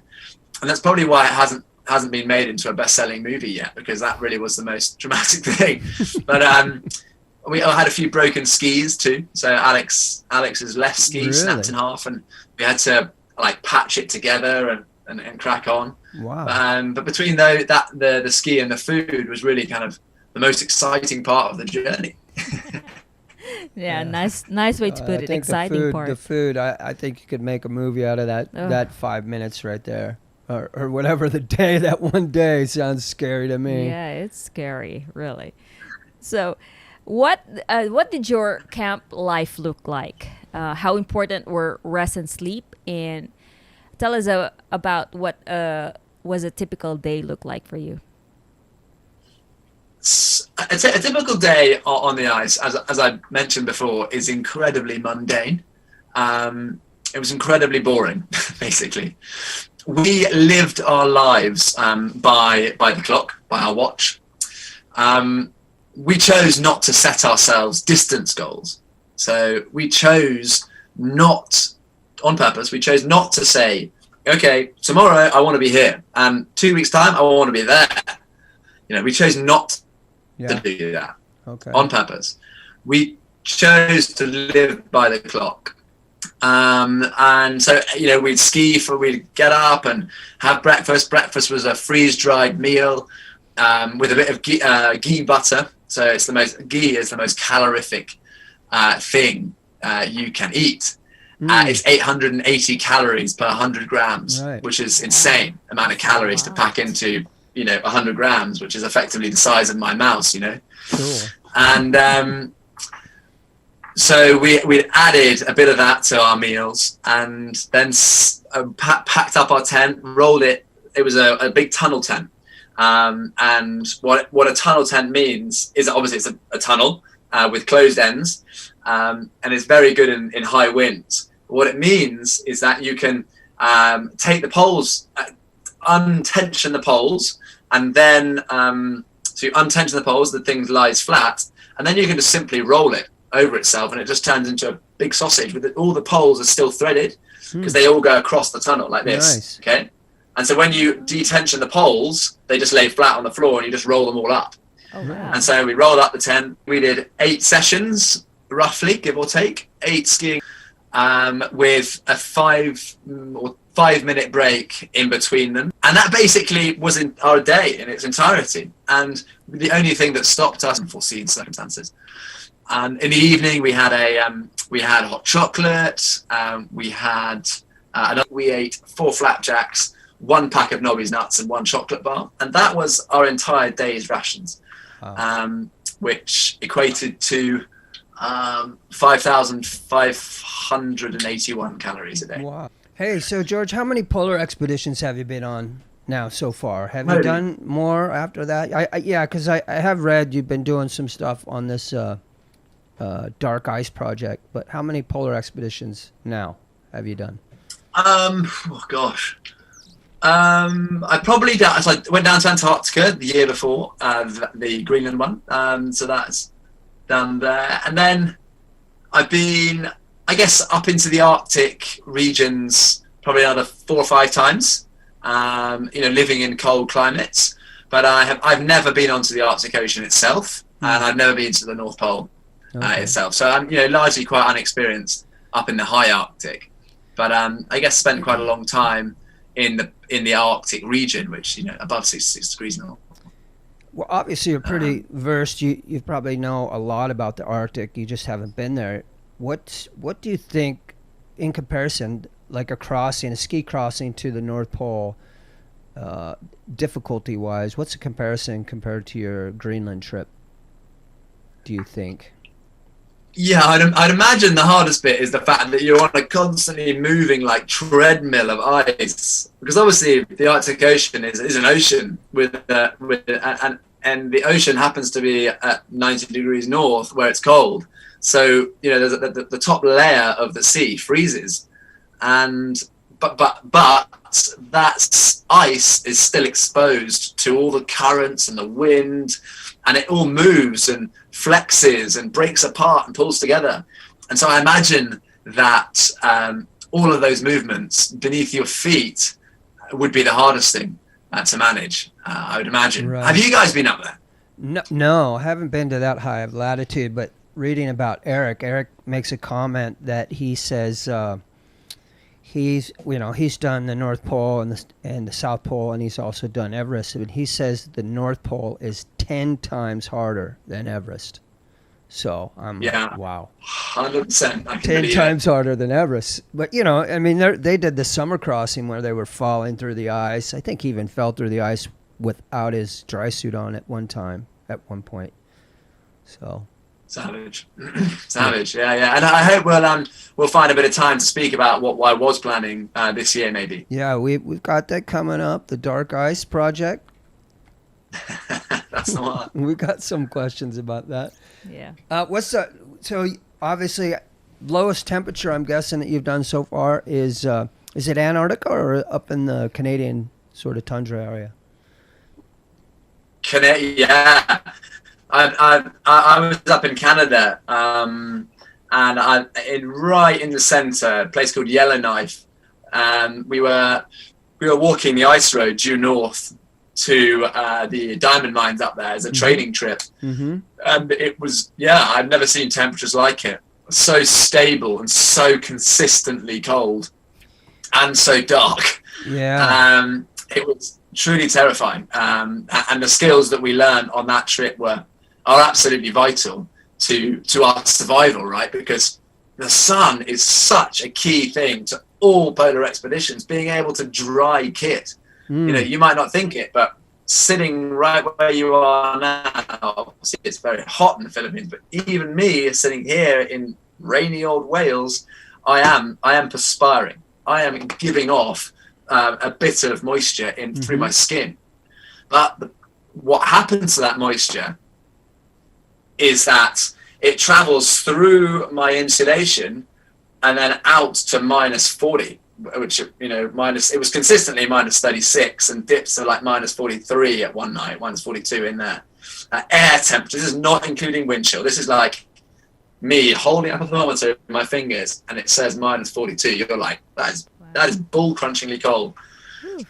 Speaker 2: And that's probably why it hasn't been made into a best-selling movie yet, because that really was the most dramatic thing. But we had a few broken skis too. So Alex's left ski snapped in half, and we had to like patch it together and crack on.
Speaker 4: Wow.
Speaker 2: But between the ski and the food was really kind of the most exciting part of the journey.
Speaker 3: Yeah, nice way to put it. Exciting part.
Speaker 4: The food. I think you could make a movie out of that 5 minutes right there. Or whatever the day, that one day sounds scary to me.
Speaker 3: Yeah, it's scary, really. So, what did your camp life look like? How important were rest and sleep? And tell us about what was a typical day look like for you.
Speaker 2: A typical day on the ice, as I mentioned before, is incredibly mundane. It was incredibly boring, basically. We lived our lives by the clock, by our watch. We chose not to set ourselves distance goals. So we chose not, on purpose, we chose not to say, okay, tomorrow I want to be here, and 2 weeks' time I want to be there. You know, we chose not to do that on purpose. We chose to live by the clock. And so, you know, we'd get up and have breakfast. Breakfast was a freeze-dried meal with a bit of ghee butter. So ghee is the most calorific thing you can eat. It's 880 calories per 100 grams, which is insane amount of calories to pack into, you know, 100 grams, which is effectively the size of my mouse, you know.
Speaker 4: Cool.
Speaker 2: And so we added a bit of that to our meals, and then packed up our tent, rolled it. It was a big tunnel tent. And what a tunnel tent means is obviously it's a tunnel with closed ends, and it's very good in high winds. What it means is that you can take the poles, untension the poles, and then so you untension the poles, the thing lies flat, and then you can just simply roll it over itself, and it just turns into a big sausage with all the poles are still threaded because they all go across the tunnel like this.
Speaker 4: Nice.
Speaker 2: Okay. And so when you detension the poles, they just lay flat on the floor and you just roll them all up.
Speaker 3: Oh, wow.
Speaker 2: And so we rolled up the tent. We did 8 sessions, roughly, give or take, 8 skiing, with a 5-minute break in between them. And that basically was in our day in its entirety. And the only thing that stopped us, unforeseen circumstances. And in the evening, we had hot chocolate. We ate 4 flapjacks, 1 pack of Nobby's nuts, and 1 chocolate bar, and that was our entire day's rations, which equated to 5,581 calories a day.
Speaker 4: Wow. Hey, so George, how many polar expeditions have you been on now so far? Have you done more after that? Because I have read you've been doing some stuff on this dark ice project, but how many polar expeditions now have you done? I probably so I went down to Antarctica the year before, the Greenland one. So that's down there, and then I've been, I guess, up into the Arctic regions probably another 4 or 5 times. You know, living in cold climates, but I've never been onto the Arctic Ocean itself, and I've never been to the North Pole itself. So I'm, you know, largely quite unexperienced up in the high Arctic, but I guess spent quite a long time in the Arctic region, which, you know, above 66 degrees north. Well, obviously you're pretty versed. You probably know a lot about the Arctic. You just haven't been there. What do you think, in comparison, like a ski crossing to the North Pole? difficulty-wise? What's the comparison compared to your Greenland trip, do you think?
Speaker 2: Yeah, I'd imagine the hardest bit is the fact that you're on a constantly moving like treadmill of ice, because obviously the Arctic Ocean is an ocean and the ocean happens to be at 90 degrees north where it's cold. So there's the top layer of the sea freezes, but that ice is still exposed to all the currents and the wind, and it all moves and flexes and breaks apart and pulls together. And so I imagine that all of those movements beneath your feet would be the hardest thing to manage, I would imagine.
Speaker 4: Right.
Speaker 2: Have you guys been up there?
Speaker 4: No, I haven't been to that high of latitude, but reading about Eric makes a comment that he says he's done the North Pole and the South Pole, and he's also done Everest. And he says the North Pole is 10 times harder than Everest. So I'm like, wow,
Speaker 2: 100%.
Speaker 4: 10 times harder than Everest. But they did the summer crossing where they were falling through the ice. I think he even fell through the ice without his dry suit on at one point. So
Speaker 2: savage. Yeah. And I hope we'll find a bit of time to speak about what I was planning this year, maybe.
Speaker 4: Yeah, we've got that coming up, the Dark Ice Project.
Speaker 2: That's the one.
Speaker 4: We got some questions about that.
Speaker 3: Yeah.
Speaker 4: So obviously lowest temperature I'm guessing that you've done so far is it Antarctica or up in the Canadian sort of tundra area?
Speaker 2: Yeah. I was up in Canada, and right in the center, a place called Yellowknife. We were walking the ice road due north to the diamond mines up there as a training trip. Mm-hmm. And it was, I've never seen temperatures like it. So stable and so consistently cold and so dark.
Speaker 4: Yeah.
Speaker 2: It was truly terrifying. And the skills that we learned on that trip are absolutely vital to our survival, right? Because the sun is such a key thing to all polar expeditions, being able to dry kit. You might not think it, but sitting right where you are now, obviously it's very hot in the Philippines, but even me sitting here in rainy old Wales, I am perspiring. I am giving off a bit of moisture through my skin. But what happens to that moisture is that it travels through my insulation and then out to -40. Which it was consistently -36 and dips to like -43 at one night, -42 in there. Air temperature. This is not including wind chill. This is like me holding up a thermometer with my fingers and it says -42. You're like, that is bull crunchingly cold.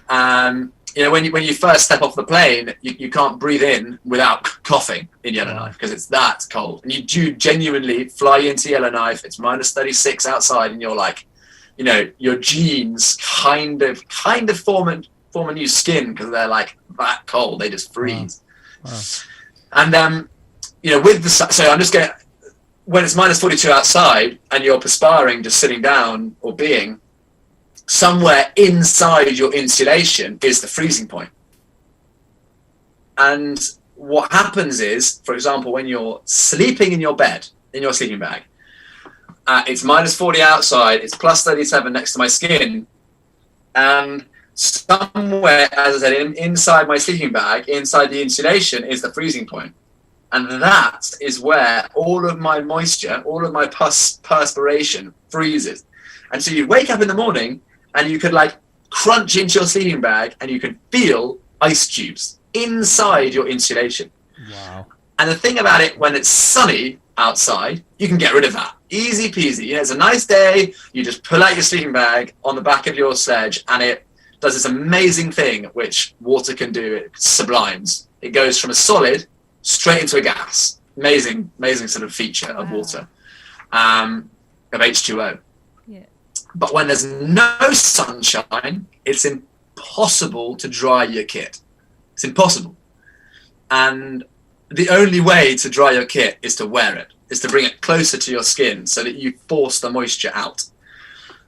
Speaker 2: When you first step off the plane, you can't breathe in without coughing in Yellowknife because it's that cold. And you do genuinely fly into Yellowknife. It's -36 outside, and you're like, your genes kind of form a new skin because they're like that cold. They just freeze. Wow. And with the so I'm just going, when it's -42 outside and you're perspiring just sitting down or being somewhere inside your insulation is the freezing point. And what happens is, for example, when you're sleeping in your bed in your sleeping bag, it's -40 outside, it's +37 next to my skin, and somewhere, as I said, inside my sleeping bag, inside the insulation, is the freezing point. And that is where all of my moisture, all of my perspiration freezes. And so you wake up in the morning and you could like crunch into your sleeping bag and you can feel ice cubes inside your insulation.
Speaker 4: Wow.
Speaker 2: And the thing about it, when it's sunny outside, you can get rid of that. Easy peasy. It's a nice day. You just pull out your sleeping bag on the back of your sledge and it does this amazing thing which water can do. It sublimes. It goes from a solid straight into a gas. Amazing sort of feature of water, of H2O.
Speaker 3: Yeah.
Speaker 2: But when there's no sunshine, it's impossible to dry your kit. It's impossible. And the only way to dry your kit is to wear it, is to bring it closer to your skin so that you force the moisture out.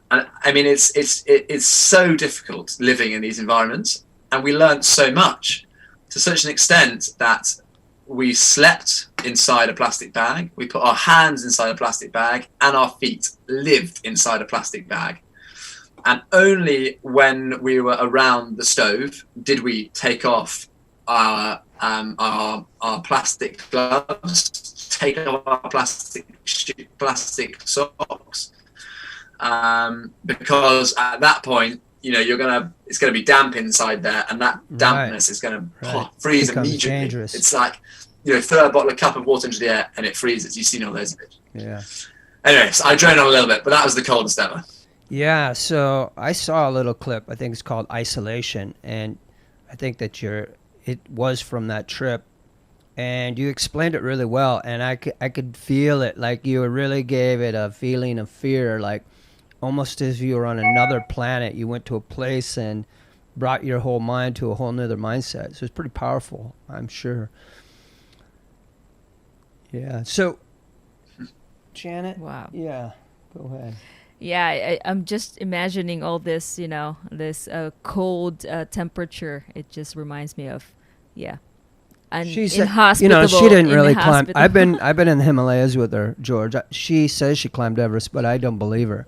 Speaker 2: And I mean, it's so difficult living in these environments. and we learned so much, to such an extent that we slept inside a plastic bag, we put our hands inside a plastic bag, and our feet lived inside a plastic bag. And only when we were around the stove did we take off our plastic gloves, take off our plastic socks, because at that point, you know, it's gonna be damp inside there, and that dampness is gonna freeze immediately.
Speaker 4: Dangerous.
Speaker 2: It's like, you know, throw a cup of water into the air and it freezes. You've seen all those.
Speaker 4: Yeah.
Speaker 2: Anyways, I droned on a little bit, but that was the coldest ever.
Speaker 4: Yeah, so I saw a little clip. I think it's called Isolation, and I think that it was from that trip, and you explained it really well, and I could feel it, like you really gave it a feeling of fear, like almost as if you were on another planet. You went to a place and brought your whole mind to a whole nother mindset. So it's pretty powerful, I'm sure. Yeah. So, Janet.
Speaker 3: Wow.
Speaker 4: Yeah. Go ahead.
Speaker 3: Yeah, I'm just imagining all this, you know, this cold temperature. It just reminds me of,
Speaker 4: She's
Speaker 3: inhospitable.
Speaker 4: You know, she didn't really climb.
Speaker 3: inhospitable.
Speaker 4: I've been in the Himalayas with her, George. She says she climbed Everest, but I don't believe her.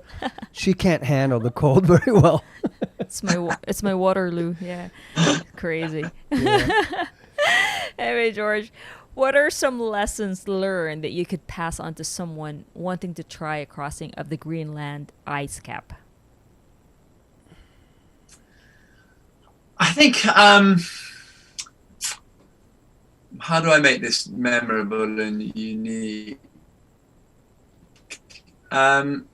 Speaker 4: She can't handle the cold very well.
Speaker 3: It's my Waterloo. Yeah, crazy.
Speaker 4: Yeah.
Speaker 3: Anyway, George, what are some lessons learned that you could pass on to someone wanting to try a crossing of the Greenland ice cap?
Speaker 2: I think, how do I make this memorable and unique? Crossing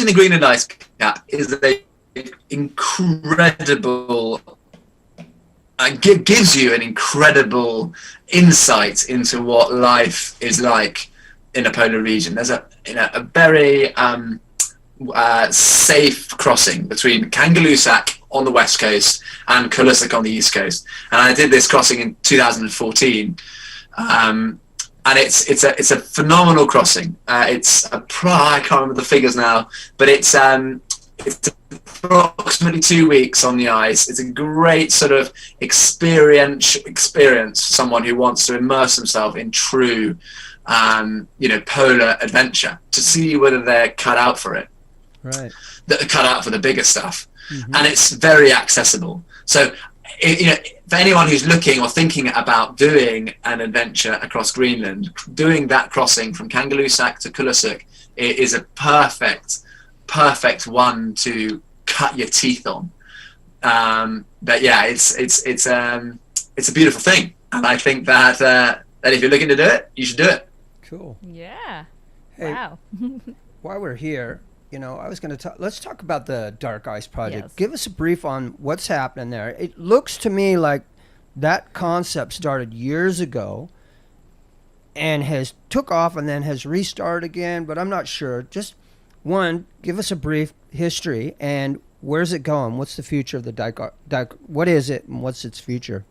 Speaker 2: the Greenland ice cap is an incredible, gives you an incredible insight into what life is like in a polar region. There's a very safe crossing between Kangerlussuaq on the west coast and Kulusuk on the east coast, and I did this crossing in 2014, and it's a phenomenal crossing. I can't remember the figures now, but it's approximately 2 weeks on the ice. It's a great sort of experience for someone who wants to immerse himself in true polar adventure, to see whether they're cut out for it.
Speaker 4: Right.
Speaker 2: That are cut out for the bigger stuff.
Speaker 4: Mm-hmm.
Speaker 2: And it's very accessible. So, for anyone who's looking or thinking about doing an adventure across Greenland, doing that crossing from Kangerlussuaq to Kulusuk is a perfect one to cut your teeth on. But yeah, it's a beautiful thing, and I think that if you're looking to do it, you should do it.
Speaker 4: Cool.
Speaker 3: Yeah.
Speaker 4: Hey,
Speaker 3: Wow.
Speaker 4: while we're here, I was going to let's talk about the Dark Ice Project.
Speaker 3: Yes.
Speaker 4: Give us a brief on what's happening there. It looks to me like that concept started years ago and has took off and then has restarted again, but I'm not sure. Just one, give us a brief history and where's it going? What's the future of the Dark? What is it and what's its future?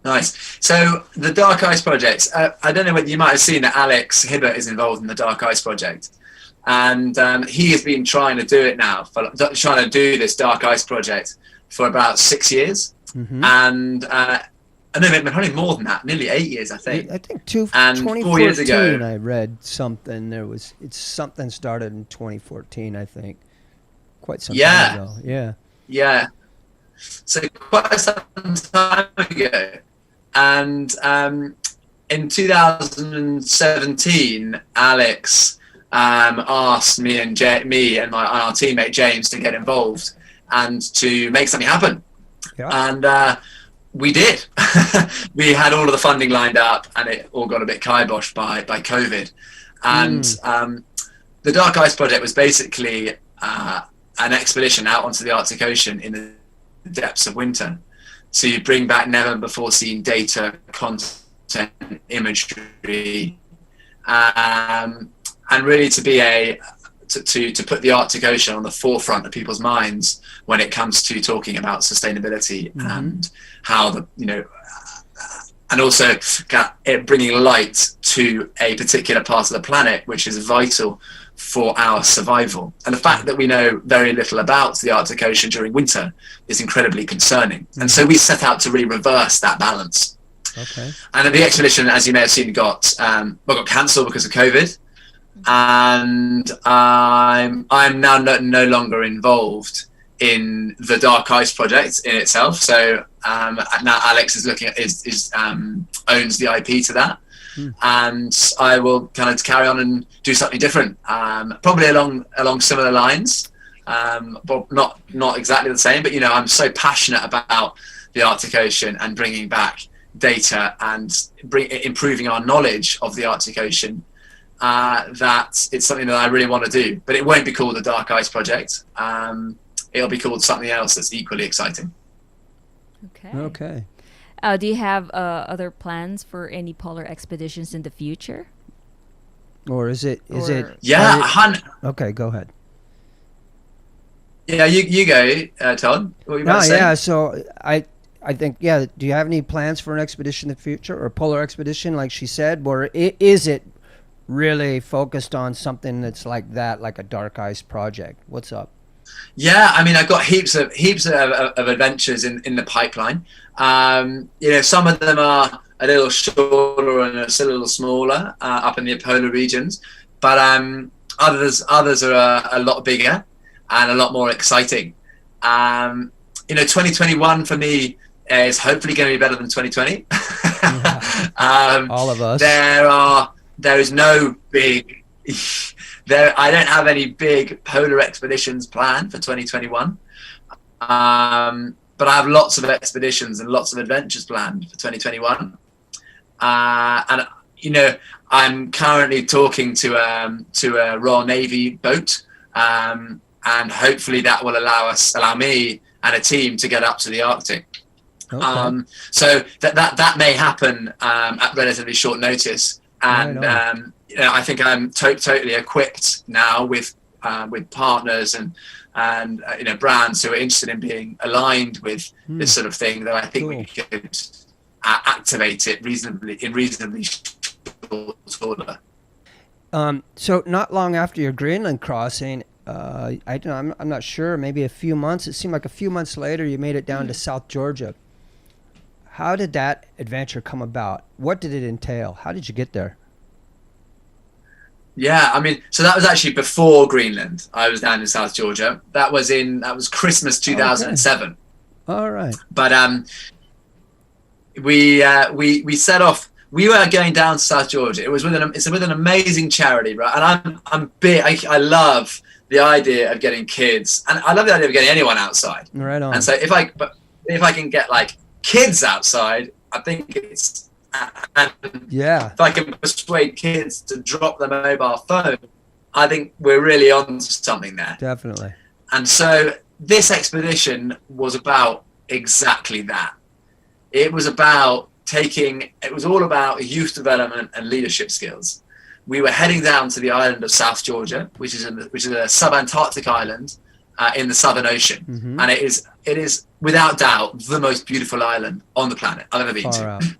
Speaker 2: Nice. So the Dark Ice Project, I don't know whether you might have seen that Alex Hibbert is involved in the Dark Ice Project, and he has been trying to do it now, trying to do this Dark Ice Project for about 6 years,
Speaker 4: Mm-hmm.
Speaker 2: and I know probably more than that, nearly 8 years, I think.
Speaker 4: I think
Speaker 2: And
Speaker 4: 2014,
Speaker 2: 4 years ago,
Speaker 4: I read something. Something started in 2014, I think. Quite some time ago. Yeah.
Speaker 2: Yeah. So quite some time ago. And in 2017, Alex asked me and our teammate James to get involved and to make something happen.
Speaker 4: Yeah.
Speaker 2: And we did. We had all of the funding lined up, and it all got a bit kiboshed by COVID. And the Dark Ice Project was basically an expedition out onto the Arctic Ocean in the depths of winter to bring back never before seen data, content, imagery, and really to be to put the Arctic Ocean on the forefront of people's minds when it comes to talking about sustainability, and how and also bringing light to a particular part of the planet which is vital for our survival. And the fact that we know very little about the Arctic Ocean during winter is incredibly concerning. And so we set out to really reverse that balance.
Speaker 4: Okay.
Speaker 2: And the expedition, as you may have seen, got cancelled because of COVID. And I'm now no longer involved in the Dark Ice project in itself. So now Alex is looking at owns the IP to that. And I will kind of carry on and do something different, probably along similar lines, but not exactly the same. But I'm so passionate about the Arctic Ocean and bringing back data and improving our knowledge of the Arctic Ocean, that it's something that I really want to do. But it won't be called the Dark Ice Project. It'll be called something else that's equally exciting.
Speaker 4: Okay.
Speaker 3: Do you have other plans for any polar expeditions in the future?
Speaker 4: Or is it?
Speaker 2: Yeah,
Speaker 4: Okay, go ahead.
Speaker 2: Yeah, you go, Todd. What were you about to say?
Speaker 4: Yeah. So I think, yeah. Do you have any plans for an expedition in the future, or a polar expedition, like she said, or is it really focused on something that's like that, like a Dark Ice project? What's up?
Speaker 2: Yeah, I mean, I've got heaps of adventures in the pipeline. Some of them are a little shorter and a little smaller up in the polar regions, but others are a lot bigger and a lot more exciting. 2021 for me is hopefully going to be better than 2020.
Speaker 4: All of us.
Speaker 2: There is no big. I don't have any big polar expeditions planned for 2021, but I have lots of expeditions and lots of adventures planned for 2021. And I'm currently talking to a Royal Navy boat, and hopefully that will allow me and a team to get up to the Arctic.
Speaker 4: Okay.
Speaker 2: So that may happen at relatively short notice, and I think I'm totally equipped now with partners and brands who are interested in being aligned with this sort of thing, that I think we could activate it reasonably short order.
Speaker 4: So not long after your Greenland crossing, I'm not sure, maybe a few months. It seemed like a few months later you made it down to South Georgia. How did that adventure come about? What did it entail? How did you get there?
Speaker 2: Yeah, I mean, so that was actually before Greenland. I was down in South Georgia. That was Christmas 2007.
Speaker 4: Okay. All right.
Speaker 2: But we set off. We were going down to South Georgia. It's with an amazing charity, right? And I'm big. I love the idea of getting kids, and I love the idea of getting anyone outside.
Speaker 4: Right on.
Speaker 2: And so if I can get like kids outside, I think it's. And if I can persuade kids to drop their mobile phone, I think we're really on to something there.
Speaker 4: Definitely.
Speaker 2: And so this expedition was about exactly that. It was all about youth development and leadership skills. We were heading down to the island of South Georgia, which is a sub-Antarctic island in the Southern Ocean. Mm-hmm. And it is without doubt the most beautiful island on the planet I've ever been to.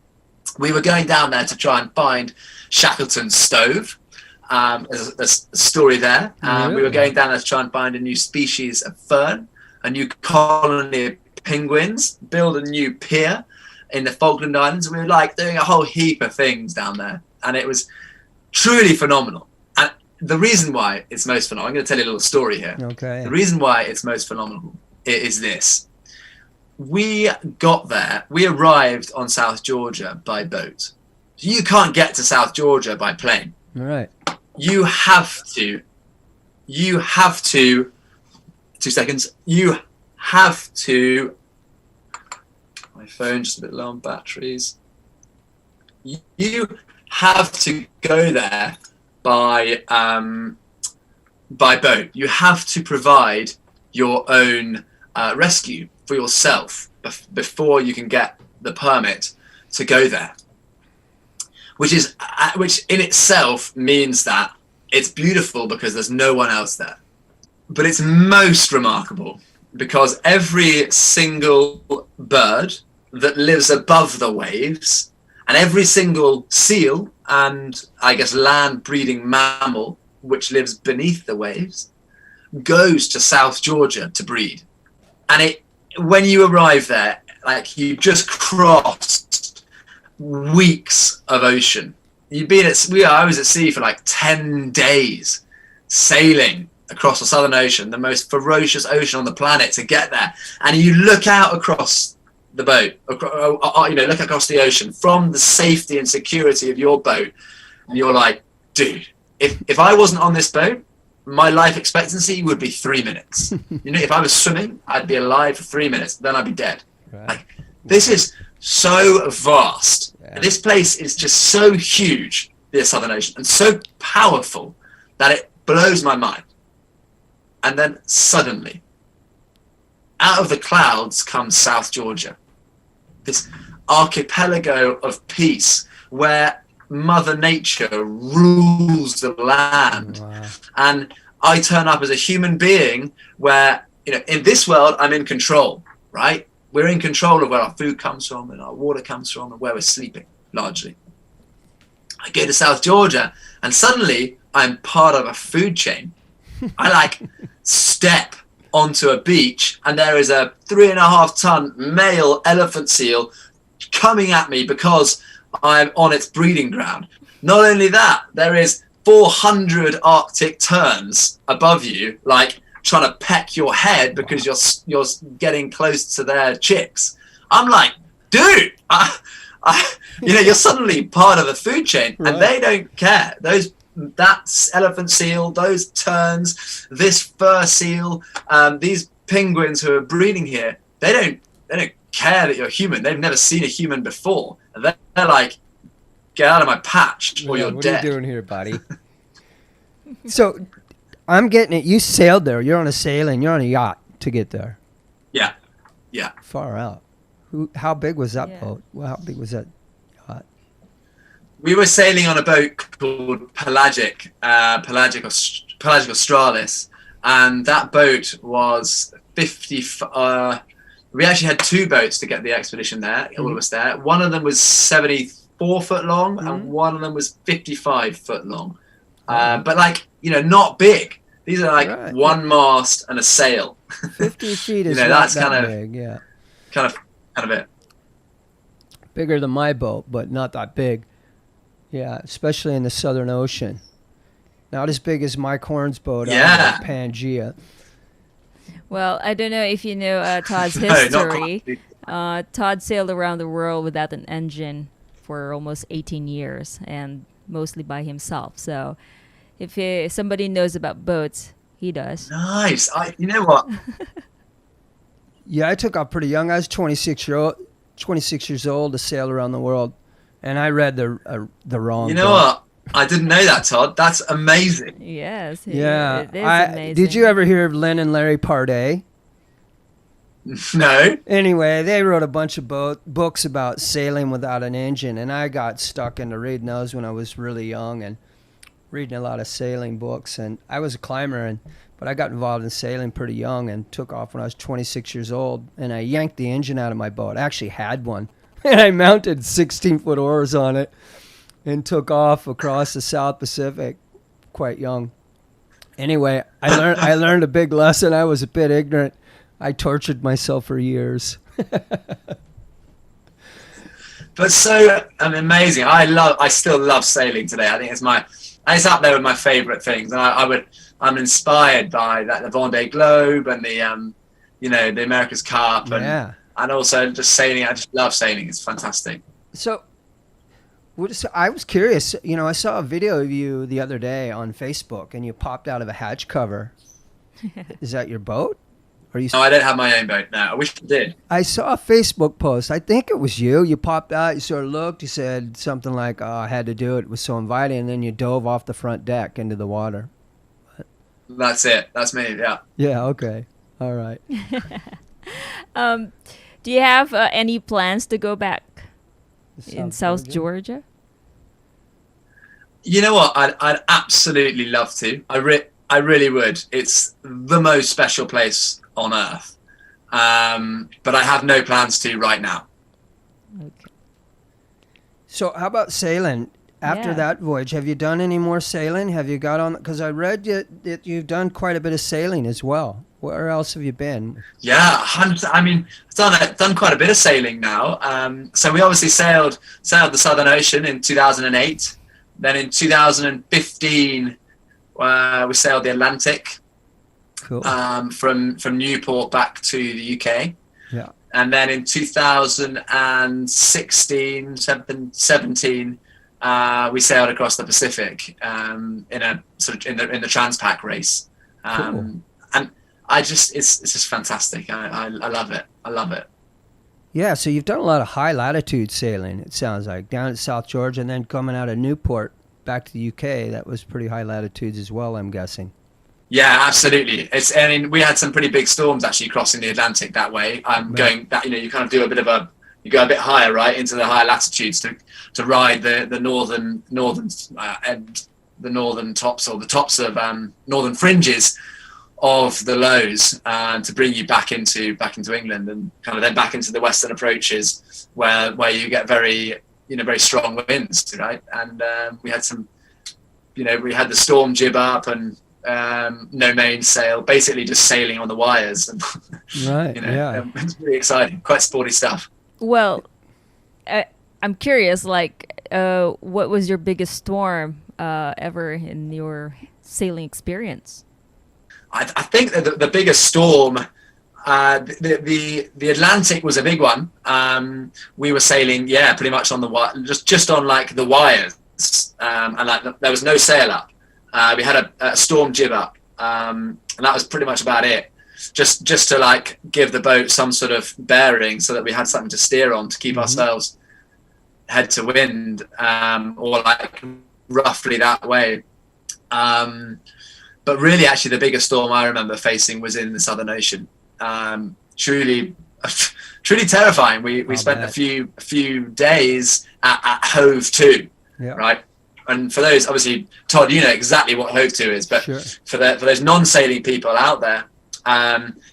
Speaker 2: We were going down there to try and find Shackleton's stove. There's a story there. We were going down there to try and find a new species of fern, a new colony of penguins, build a new pier in the Falkland Islands. We were like doing a whole heap of things down there, and it was truly phenomenal. And the reason why it's most phenomenal, I'm going to tell you a little story here.
Speaker 4: Okay.
Speaker 2: The reason why it's most phenomenal is this. We got there, we arrived on South Georgia by boat. You can't get to South Georgia by plane.
Speaker 4: All right.
Speaker 2: You have to, 2 seconds, my phone just a bit low on batteries. You have to go there by boat. You have to provide your own rescue for yourself before you can get the permit to go there, which in itself means that it's beautiful because there's no one else there, but it's most remarkable because every single bird that lives above the waves and every single seal and I guess land breeding mammal, which lives beneath the waves, goes to South Georgia to breed. And when you arrive there, like, you just crossed weeks of ocean. I was at sea for like 10 days, sailing across the Southern Ocean, the most ferocious ocean on the planet, to get there. And you look out across the boat, look across the ocean from the safety and security of your boat, and you're like, dude, if I wasn't on this boat, my life expectancy would be 3 minutes. If I was swimming, I'd be alive for 3 minutes, then I'd be dead.
Speaker 4: Right.
Speaker 2: Like, this is so vast.
Speaker 4: Yeah.
Speaker 2: This place is just so huge, the Southern Ocean, and so powerful that it blows my mind. And then suddenly, out of the clouds comes South Georgia, this archipelago of peace where Mother Nature rules the land.
Speaker 4: Wow.
Speaker 2: And I turn up as a human being where, in this world, I'm in control, right? We're in control of where our food comes from and our water comes from and where we're sleeping, largely. I go to South Georgia and suddenly I'm part of a food chain. I step onto a beach and there is a 3.5-ton male elephant seal coming at me because I'm on its breeding ground. Not only that, there is 400 Arctic terns above you, trying to peck your head because you're getting close to their chicks. I'm like, dude, you're suddenly part of a food chain, right. And they don't care. That elephant seal, those terns, this fur seal, these penguins who are breeding here, they don't care that you're human. They've never seen a human before. And they're like, get out of my patch or you're
Speaker 4: what
Speaker 2: dead.
Speaker 4: What are you doing here, buddy? So I'm getting it. You sailed there. You're on a sailing. You're on a yacht to get there.
Speaker 2: Yeah.
Speaker 4: Far out. How big was that
Speaker 3: Yeah.
Speaker 4: boat? Well, how big was that yacht?
Speaker 2: We were sailing on a boat called Pelagic Australis, and that boat was 50. We actually had 2 boats to get the expedition there. All of us there. One of them was 74 foot long, and one of them was 55 foot long. But not big. These are
Speaker 4: Right.
Speaker 2: one mast and a sail.
Speaker 4: 50 feet is
Speaker 2: that's
Speaker 4: not that
Speaker 2: kind of
Speaker 4: big. Yeah,
Speaker 2: kind of it.
Speaker 4: bigger than my boat, but not that big. Yeah, especially in the Southern Ocean. Not as big as Mike Horn's boat
Speaker 2: Yeah.
Speaker 4: out of Pangea.
Speaker 3: Well, I don't know if you know Todd's
Speaker 2: No, not
Speaker 3: history.
Speaker 2: quite.
Speaker 3: Todd sailed around the world without an engine for almost 18 years, and mostly by himself. So if somebody knows about boats, he does.
Speaker 2: Nice. You know what?
Speaker 4: Yeah, I took off pretty young. I was 26 years old to sail around the world, and I read the wrong.
Speaker 2: You know
Speaker 4: book.
Speaker 2: what? I didn't know that, Todd. That's amazing.
Speaker 3: Yes.
Speaker 4: Yeah,
Speaker 3: It is amazing.
Speaker 4: did you ever hear of Lynn and Larry Pardee?
Speaker 2: No.
Speaker 4: Anyway, they wrote a bunch of books about sailing without an engine, and I got stuck into reading those when I was really young and reading a lot of sailing books. And I was a climber, but I got involved in sailing pretty young and took off when I was 26 years old, and I yanked the engine out of my boat. I actually had one, and I mounted 16-foot oars on it and took off across the South Pacific quite young. Anyway, I learned a big lesson. I was a bit ignorant. I tortured myself for years.
Speaker 2: But so amazing. I still love sailing today. I think it's up there with my favorite things. And I'm inspired by the Vendée Globe and the America's Cup and also just sailing. I just love sailing. It's fantastic.
Speaker 4: So I was curious. I saw a video of you the other day on Facebook, and you popped out of a hatch cover. Is that your boat?
Speaker 2: No, I don't have my own boat now. I wish I did.
Speaker 4: I saw a Facebook post. I think it was you. You popped out. You sort of looked. You said something like, "Oh, I had to do it. It was so inviting." And then you dove off the front deck into the water.
Speaker 2: That's it. That's me. Yeah.
Speaker 4: Yeah. Okay. All right.
Speaker 3: Do you have any plans to go back in South Georgia?
Speaker 2: You know what? I'd absolutely love to. I really would. It's the most special place on Earth. But I have no plans to right now.
Speaker 3: Okay.
Speaker 4: So how about sailing? after
Speaker 3: Yeah.
Speaker 4: that voyage, have you done any more sailing? Have you got on? Because I read that you've done quite a bit of sailing as well. Where else have you been?
Speaker 2: Yeah, 100%. I mean, I've done quite a bit of sailing now. So we obviously sailed the Southern Ocean in 2008. Then in 2015, we sailed the Atlantic
Speaker 4: Cool.
Speaker 2: from Newport back to the UK.
Speaker 4: Yeah.
Speaker 2: And then in 2016, 17, we sailed across the Pacific in a sort of in the Transpac race.
Speaker 4: Cool.
Speaker 2: And it's just fantastic. I love it. I love it.
Speaker 4: Yeah, so you've done a lot of high latitude sailing, it sounds like, down at South Georgia and then coming out of Newport back to the UK. That was pretty high latitudes as well, I'm guessing.
Speaker 2: Yeah, absolutely. I mean, we had some pretty big storms actually crossing the Atlantic that way. Going that, you kind of do you go a bit higher, right, into the higher latitudes to ride the northern and the northern tops, or the tops of northern fringes of the lows, to bring you back into England, and kind of then back into the western approaches where you get very strong winds, right? And we had we had the storm jib up and no mainsail, basically just sailing on the wires, and
Speaker 4: Right. Yeah.
Speaker 2: it's really exciting, quite sporty stuff.
Speaker 3: Well, I'm curious, like, what was your biggest storm ever in your sailing experience?
Speaker 2: I think that the biggest storm, the Atlantic was a big one. We were sailing, pretty much on just on like the wires, and like there was no sail up. We had a storm jib up, and that was pretty much about it. Just to like give the boat some sort of bearing, so that we had something to steer on to keep ourselves head to wind, or like roughly that way. But really, actually, the biggest storm I remember facing was in the Southern Ocean. Truly terrifying. We spent a few days at Hove 2, right? And for those, obviously, Todd, you know exactly what Hove 2 is, but
Speaker 4: Sure.
Speaker 2: for those non-sailing people out there,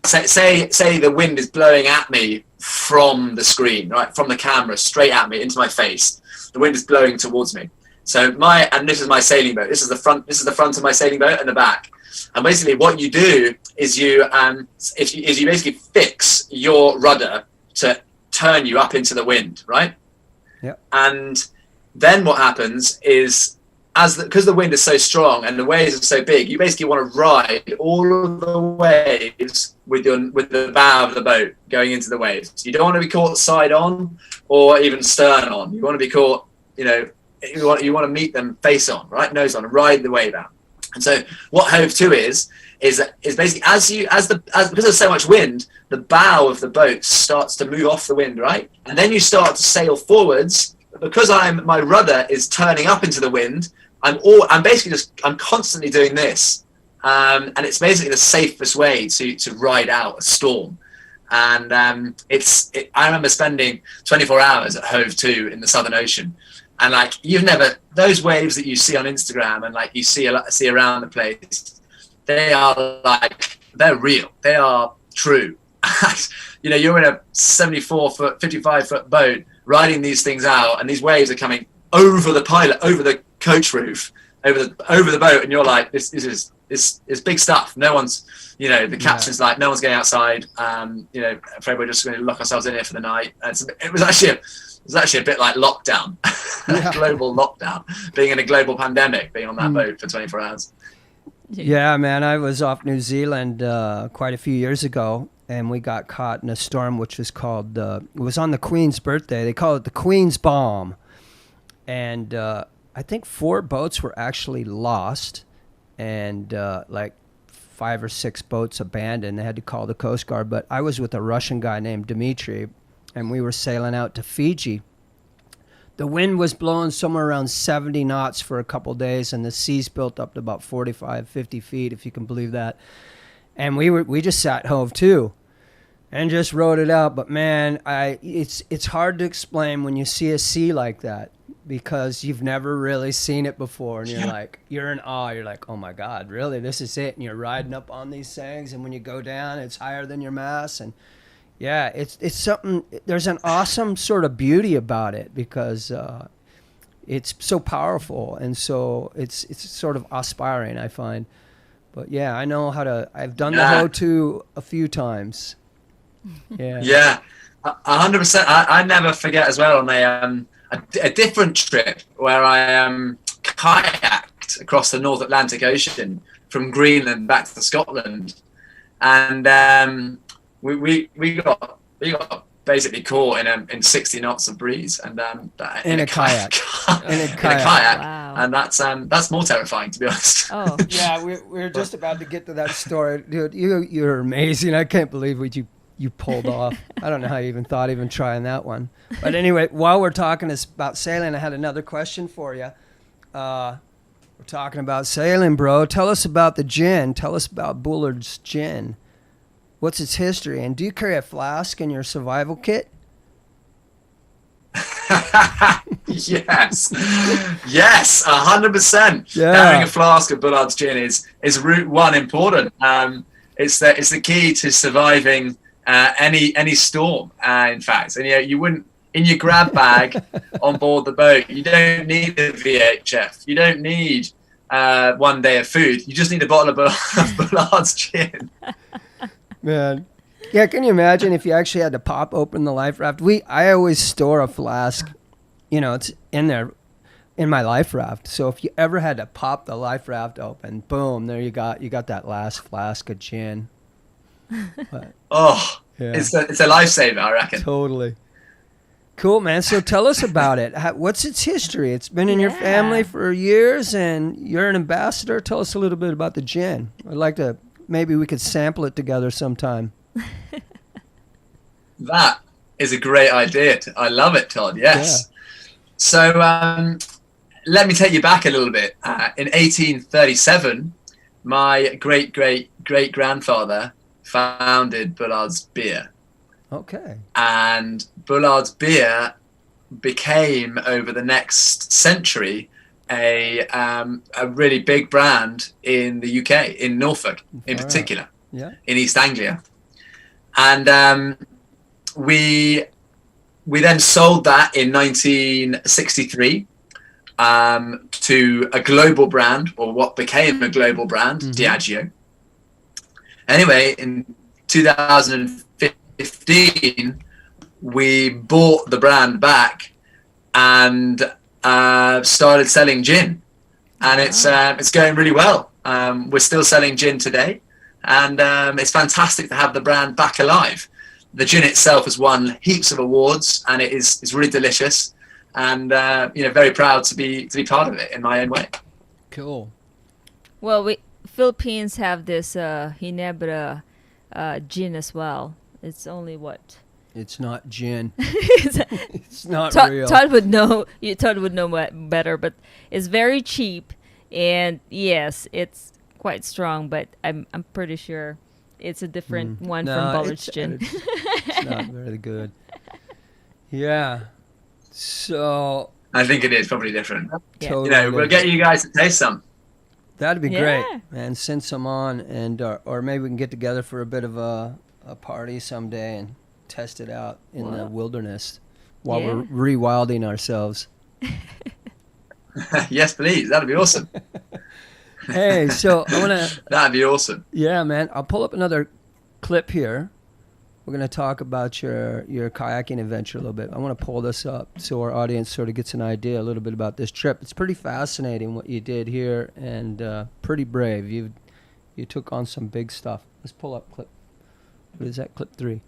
Speaker 2: say the wind is blowing at me from the screen, right, from the camera, straight at me into my face. The wind is blowing towards me. So and this is my sailing boat. This is the front of my sailing boat and the back. And basically, what you do is you basically fix your rudder to turn you up into the wind, right?
Speaker 4: Yeah.
Speaker 2: And then what happens is, because the wind is so strong and the waves are so big, you basically want to ride all of the waves with the bow of the boat going into the waves. You don't want to be caught side on or even stern on. You want to be caught, you want to meet them face on, right, nose on, and ride the wave out. And so what Hove 2 is basically because there's so much wind, the bow of the boat starts to move off the wind, right? And then you start to sail forwards. But because my rudder is turning up into the wind, I'm constantly doing this. And it's basically the safest way to ride out a storm. And I remember spending 24 hours at Hove 2 in the Southern Ocean. And like, those waves that you see on Instagram and like you see around the place, they're real. They are true. You're in a 74-foot, 55-foot boat riding these things out, and these waves are coming over the pilot, over the coach roof, over the boat, and you're like, this is big stuff. No one's, the captain's like, no one's going outside. Afraid we're just going to lock ourselves in here for the night. It was actually a bit like lockdown, global lockdown, being in a global pandemic, being on that boat for 24 hours.
Speaker 4: Yeah, man, I was off New Zealand quite a few years ago, and we got caught in a storm which was called, it was on the Queen's birthday. They call it the Queen's Bomb. And I think 4 boats were actually lost, and like 5 or 6 boats abandoned. They had to call the Coast Guard. But I was with a Russian guy named Dmitry, and we were sailing out to Fiji. The wind was blowing somewhere around 70 knots for a couple days, and the seas built up to about 45, 50 feet, if you can believe that. And we just sat Hove 2 and just rode it out. But man, it's hard to explain when you see a sea like that, because you've never really seen it before, and you're in awe. You're like, oh my God, really? This is it? And you're riding up on these things, and when you go down, it's higher than your mast, and yeah, it's something. There's an awesome sort of beauty about it, because it's so powerful, and so it's sort of aspiring, I find. But yeah, I know how to. I've done the Ho2 a few times. Yeah.
Speaker 2: Yeah, 100%. I never forget as well on a different trip where I kayaked across the North Atlantic Ocean from Greenland back to Scotland, and we got basically caught in 60 knots of breeze, and
Speaker 4: in a kayak.
Speaker 2: In a kayak.
Speaker 3: Wow.
Speaker 2: And that's more terrifying, to be honest.
Speaker 3: Oh.
Speaker 4: Yeah, we're just about to get to that story, dude. You're amazing. I can't believe what you pulled off. I don't know how you even thought even trying that one. But anyway, while we're talking about sailing, I had another question for you. We're talking about sailing, bro. Tell us about the gin. Tell us about Bullard's gin. What's its history? And do you carry a flask in your survival kit?
Speaker 2: Yes, 100%.
Speaker 4: Yeah.
Speaker 2: Carrying a flask of Bullard's gin is route one important. It's the key to surviving any storm. In fact, and you wouldn't, in your grab bag on board the boat, you don't need a VHF. You don't need 1 day of food. You just need a bottle of Bullard's gin.
Speaker 4: Man. Yeah, can you imagine if you actually had to pop open the life raft? I always store a flask, it's in there in my life raft. So if you ever had to pop the life raft open, boom, there you got that last flask of gin. But,
Speaker 2: yeah. It's a lifesaver, I reckon.
Speaker 4: Totally. Cool, man. So tell us about it. What's its history? It's been in your family for years, and you're an ambassador. Tell us a little bit about the gin. I'd like to, maybe we could sample it together sometime.
Speaker 2: That is a great idea. I love it, Todd. Yes. Yeah. So let me take you back a little bit. In 1837, my great-great-great-grandfather founded Bullard's Beer.
Speaker 4: Okay.
Speaker 2: And Bullard's Beer became, over the next century, a really big brand in the UK, in Norfolk in particular, in East Anglia. And we then sold that in 1963 to a global brand, or what became a global brand, Diageo. Anyway, in 2015, we bought the brand back and started selling gin, and it's going really well. We're still selling gin today, and it's fantastic to have the brand back alive. The gin itself has won heaps of awards, and it's really delicious, and very proud to be part of it in my own way.
Speaker 4: Cool.
Speaker 3: Well, we Philippines have this Ginebra gin as well. It's only what?
Speaker 4: It's not gin.
Speaker 3: It's
Speaker 4: It's not real.
Speaker 3: Todd would know. Todd would know better, but it's very cheap, and yes, it's quite strong. But I'm pretty sure it's a different one from Bullard's gin.
Speaker 4: It's not very good. Yeah. So
Speaker 2: I think it is probably different.
Speaker 3: Yeah.
Speaker 4: totally.
Speaker 2: We'll get you guys to taste some.
Speaker 4: That'd be
Speaker 3: Yeah.
Speaker 4: great, man. Send some on, and or maybe we can get together for a bit of a party someday and test it out in the wilderness while we're rewilding ourselves.
Speaker 2: Yes, please. That'd be awesome.
Speaker 4: Hey, so I want to...
Speaker 2: That'd be awesome.
Speaker 4: Yeah, man. I'll pull up another clip here. We're going to talk about your kayaking adventure a little bit. I want to pull this up so our audience sort of gets an idea a little bit about this trip. It's pretty fascinating what you did here, and pretty brave. You took on some big stuff. Let's pull up clip. What is that? Clip 3.